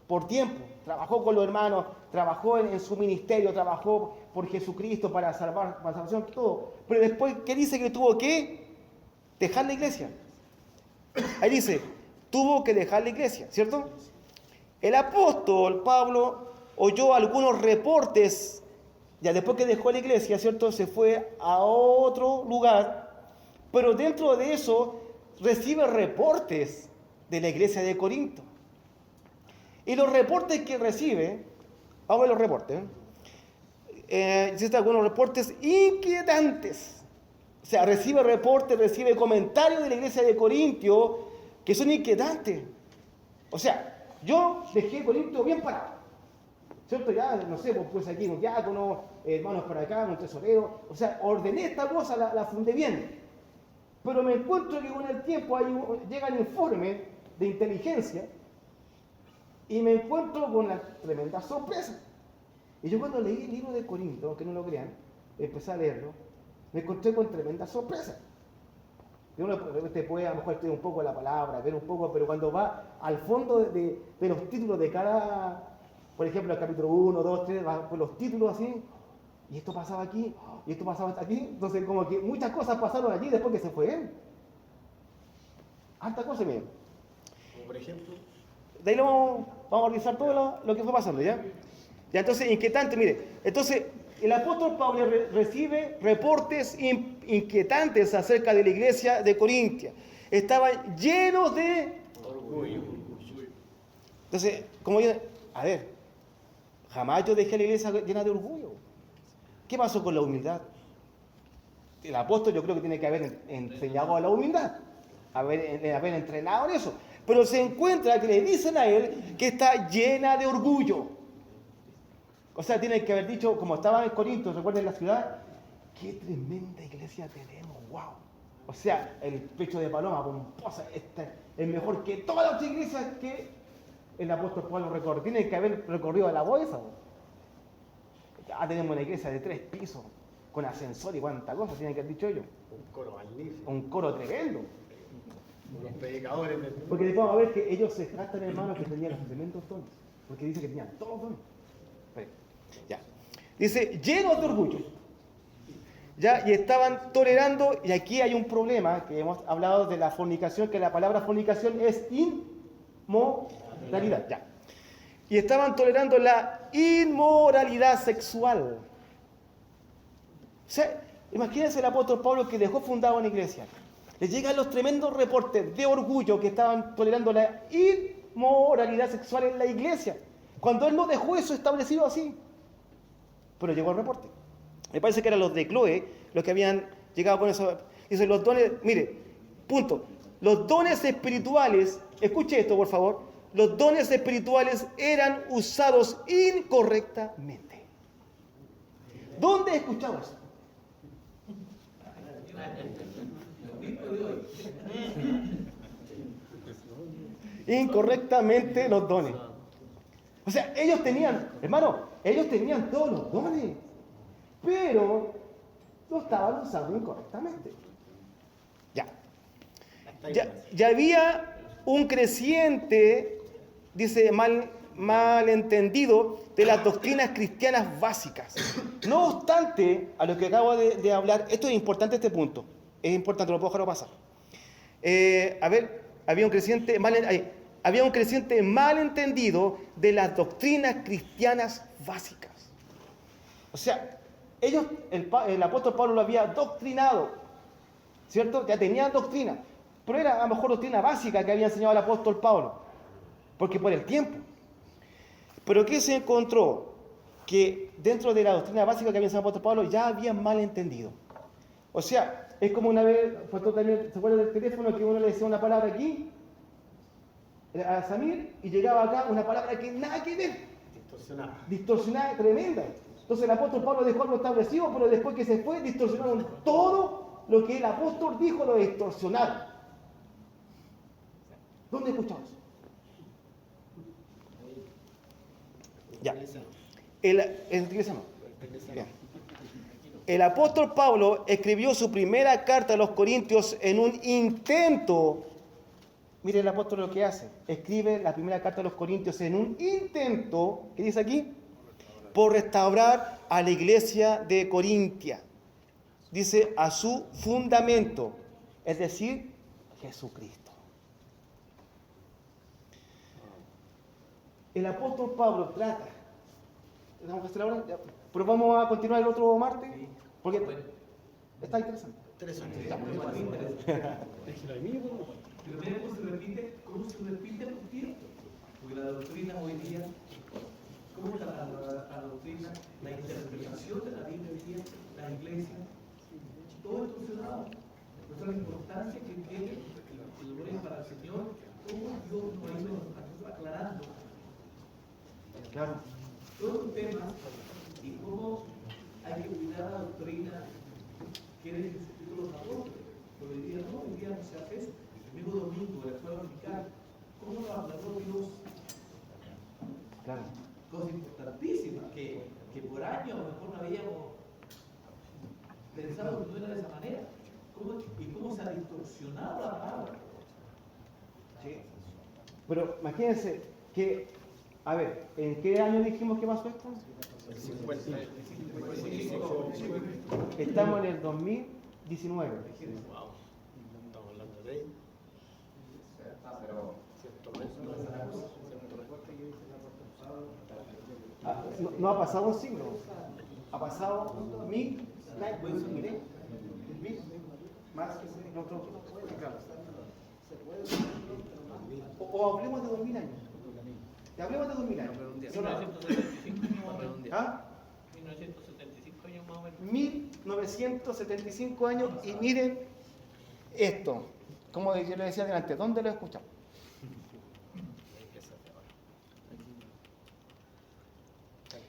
por tiempo, trabajó con los hermanos, trabajó en su ministerio, trabajó por Jesucristo para salvación, todo. Pero después, ¿qué dice? Que tuvo que dejar la iglesia. Ahí dice, tuvo que dejar la iglesia, ¿cierto? El apóstol Pablo oyó algunos reportes, ya después que dejó la iglesia, ¿cierto? Se fue a otro lugar, pero dentro de eso recibe reportes de la iglesia de Corinto. Y los reportes que recibe, vamos a ver los reportes, existen algunos reportes inquietantes O sea, recibe reportes, recibe comentarios de la iglesia de Corintio que son inquietantes. O sea, yo dejé Corintio bien parado. ¿Cierto? Ya, no sé, pues aquí un diácono, hermanos para acá, un tesorero. O sea, ordené esta cosa, la fundé bien. Pero me encuentro que con el tiempo llegan informes de inteligencia y me encuentro con la tremenda sorpresa. Y yo cuando leí el libro de Corinto, aunque no lo crean, empecé a leerlo, me encontré con tremenda sorpresa. Y uno te puede a lo mejor estudiar un poco la palabra, ver un poco, pero cuando va al fondo de los títulos de cada, por ejemplo, el capítulo 1, 2, 3, va con los títulos así, y esto pasaba aquí, y esto pasaba aquí, entonces como que muchas cosas pasaron allí después que se fue él. Harta cosa, miren. Por ejemplo, De ahí vamos a revisar todo lo que fue pasando, ¿ya? Ya, entonces, inquietante, mire. Entonces, el apóstol Pablo recibe reportes inquietantes acerca de la iglesia de Corintia. Estaban llenos de orgullo. Entonces, como yo, a ver, jamás yo dejé a la iglesia llena de orgullo. ¿Qué pasó con la humildad? El apóstol yo creo que tiene que haber enseñado a la humildad, haber entrenado en eso. Pero se encuentra que le dicen a él que está llena de orgullo. O sea, tiene que haber dicho, como estaba en Corinto, recuerden la ciudad, qué tremenda iglesia tenemos, wow. O sea, el pecho de paloma pomposa, esta es mejor que todas las iglesias que el apóstol Pablo recorrió. Tiene que haber recorrido la bolsa. Ya tenemos una iglesia de 3 pisos, con ascensor y cuánta cosa, tienen que haber dicho ellos. Un coro magnífico. Un coro tremendo. Unos predicadores. Porque después vamos a ver que ellos se jactan, hermanos, que tenían los tremendos dones. Porque dice que tenían todos los dones. Ya. Dice, llenos de orgullo. Ya, y estaban tolerando, y aquí hay un problema, que hemos hablado de la fornicación, que la palabra fornicación es inmoralidad. Ya. Y estaban tolerando la inmoralidad sexual. O sea, imagínense el apóstol Pablo que dejó fundada una iglesia. Le llegan los tremendos reportes de orgullo que estaban tolerando la inmoralidad sexual en la iglesia. Cuando él no dejó eso establecido así. Pero llegó el reporte. Me parece que eran los de Chloe los que habían llegado con eso. Dice, los dones, mire, punto. Los dones espirituales, escuche esto por favor, los dones espirituales eran usados incorrectamente. ¿Dónde he escuchado eso? Incorrectamente los dones. O sea, ellos tenían, hermano, ellos tenían todos los dones, pero lo estaban usando incorrectamente. Ya había un creciente, dice, malentendido de las doctrinas cristianas básicas. No obstante, a lo que acabo de hablar, esto es importante, este punto. Es importante, lo puedo dejar pasar. Había un creciente malentendido de las doctrinas cristianas básicas. O sea, el apóstol Pablo lo había doctrinado, ¿cierto? Ya tenían doctrina, pero era a lo mejor doctrina básica que había enseñado el apóstol Pablo, porque por el tiempo. Pero ¿qué se encontró? Que dentro de la doctrina básica que había enseñado el apóstol Pablo ya habían malentendido. O sea, es como una vez, ¿se acuerdan del teléfono que uno le decía una palabra aquí a Samir y llegaba acá una palabra que nada que ver? Distorsionada, tremenda. Entonces el apóstol Pablo dejó algo establecido, pero después que se fue, distorsionaron todo lo que el apóstol dijo, lo distorsionaron. ¿Dónde escuchamos? Ya. El apóstol Pablo escribió su primera carta a los Corintios en un intento. Mire el apóstol lo que hace. Escribe la primera carta a los Corintios en un intento, ¿qué dice aquí? Por restaurar a la iglesia de Corintia. Dice, a su fundamento, es decir, Jesucristo. El apóstol Pablo trata. ¿Vamos a hacer ahora? Pero vamos a continuar el otro martes, porque está interesante. Pero mira cómo se repite por tiempo. Porque la doctrina hoy día, ¿cómo está la doctrina? La interpretación de la Biblia hoy día, la iglesia, todo esto funcionaba. Por eso la importancia que tiene el gloria para el Señor, cómo Dios nos ha ido aclarando Claro. todos los temas y cómo hay que cuidar la doctrina que es Jesucristo los apóstoles. Pero hoy día no se hace eso. El mismo domingo, la escuela dominical, ¿cómo nos habló Dios? Claro. Cosas importantísimas que por años a lo mejor no habíamos pensado que no era de esa manera. ¿Cómo se ha distorsionado la palabra? Sí. Pero imagínense que, a ver, ¿en qué año dijimos que pasó esto? Estamos en el 2019. Estamos hablando de No ha pasado un siglo, ha pasado más que claro. O hablemos de 2000 años. Hablemos de 2000 años. 1975 años más o menos. 1975 años y miren esto. Como yo le decía adelante, ¿dónde lo escuchamos?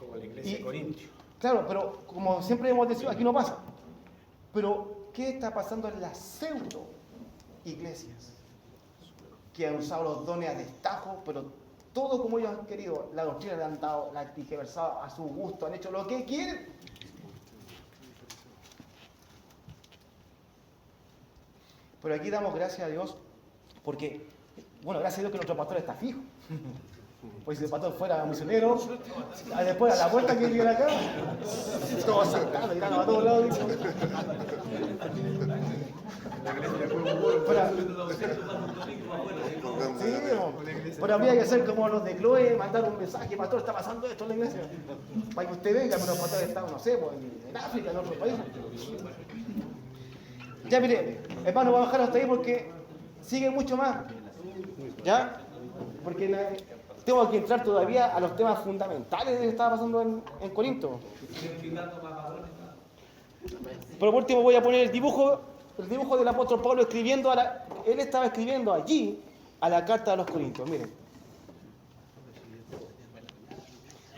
como la iglesia de Corintio. Claro, pero como siempre hemos dicho, aquí no pasa. Pero, ¿qué está pasando en las pseudo iglesias? Que han usado los dones a destajo, pero todo como ellos han querido, la doctrina le han dado, la han tergiversado a su gusto, han hecho lo que quieren. Pero aquí damos gracias a Dios, porque, bueno, gracias a Dios que nuestro pastor está fijo. Pues si el pastor fuera misionero, después a la vuelta que viene acá, todo sentado, mirando a todos lados. Pero habría que hacer como los de Chloe, mandar un mensaje, pastor, está pasando esto en la iglesia. Para que usted venga, pero los pastores están, no sé, en África, en otros países. Ya mire, hermano, voy a bajar hasta ahí porque sigue mucho más. ¿Ya? Porque tengo que entrar todavía a los temas fundamentales de lo que estaba pasando en Corinto. Por último voy a poner el dibujo del apóstol Pablo escribiendo él estaba escribiendo allí a la carta de los Corintios. Miren.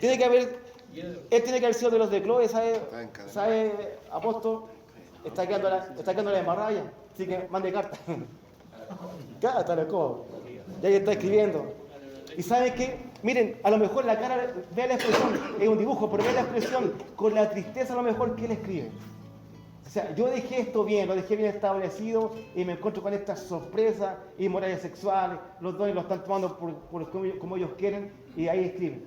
Él tiene que haber sido de los de Chloe, ¿sabe, apóstol? Está quedando la embarrada ya, así que mande carta. Carta, loco. Ya está escribiendo. Y ¿saben qué? Miren, a lo mejor la cara, vea la expresión, es un dibujo, pero vea la expresión, con la tristeza a lo mejor que él escribe. O sea, yo dejé esto bien, lo dejé bien establecido y me encuentro con estas sorpresas y morales sexuales, los dones lo están tomando como ellos quieren y ahí escriben.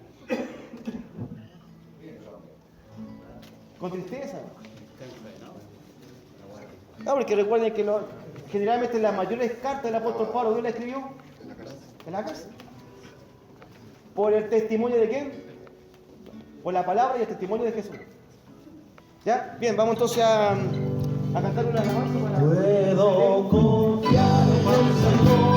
Con tristeza. No, porque recuerden que generalmente las mayores cartas del apóstol Pablo, ¿dónde la escribió? En la casa. ¿Por el testimonio de quién? Por la palabra y el testimonio de Jesús. ¿Ya? Bien, vamos entonces a cantar una alabanza para... Puedo confiar en el Señor.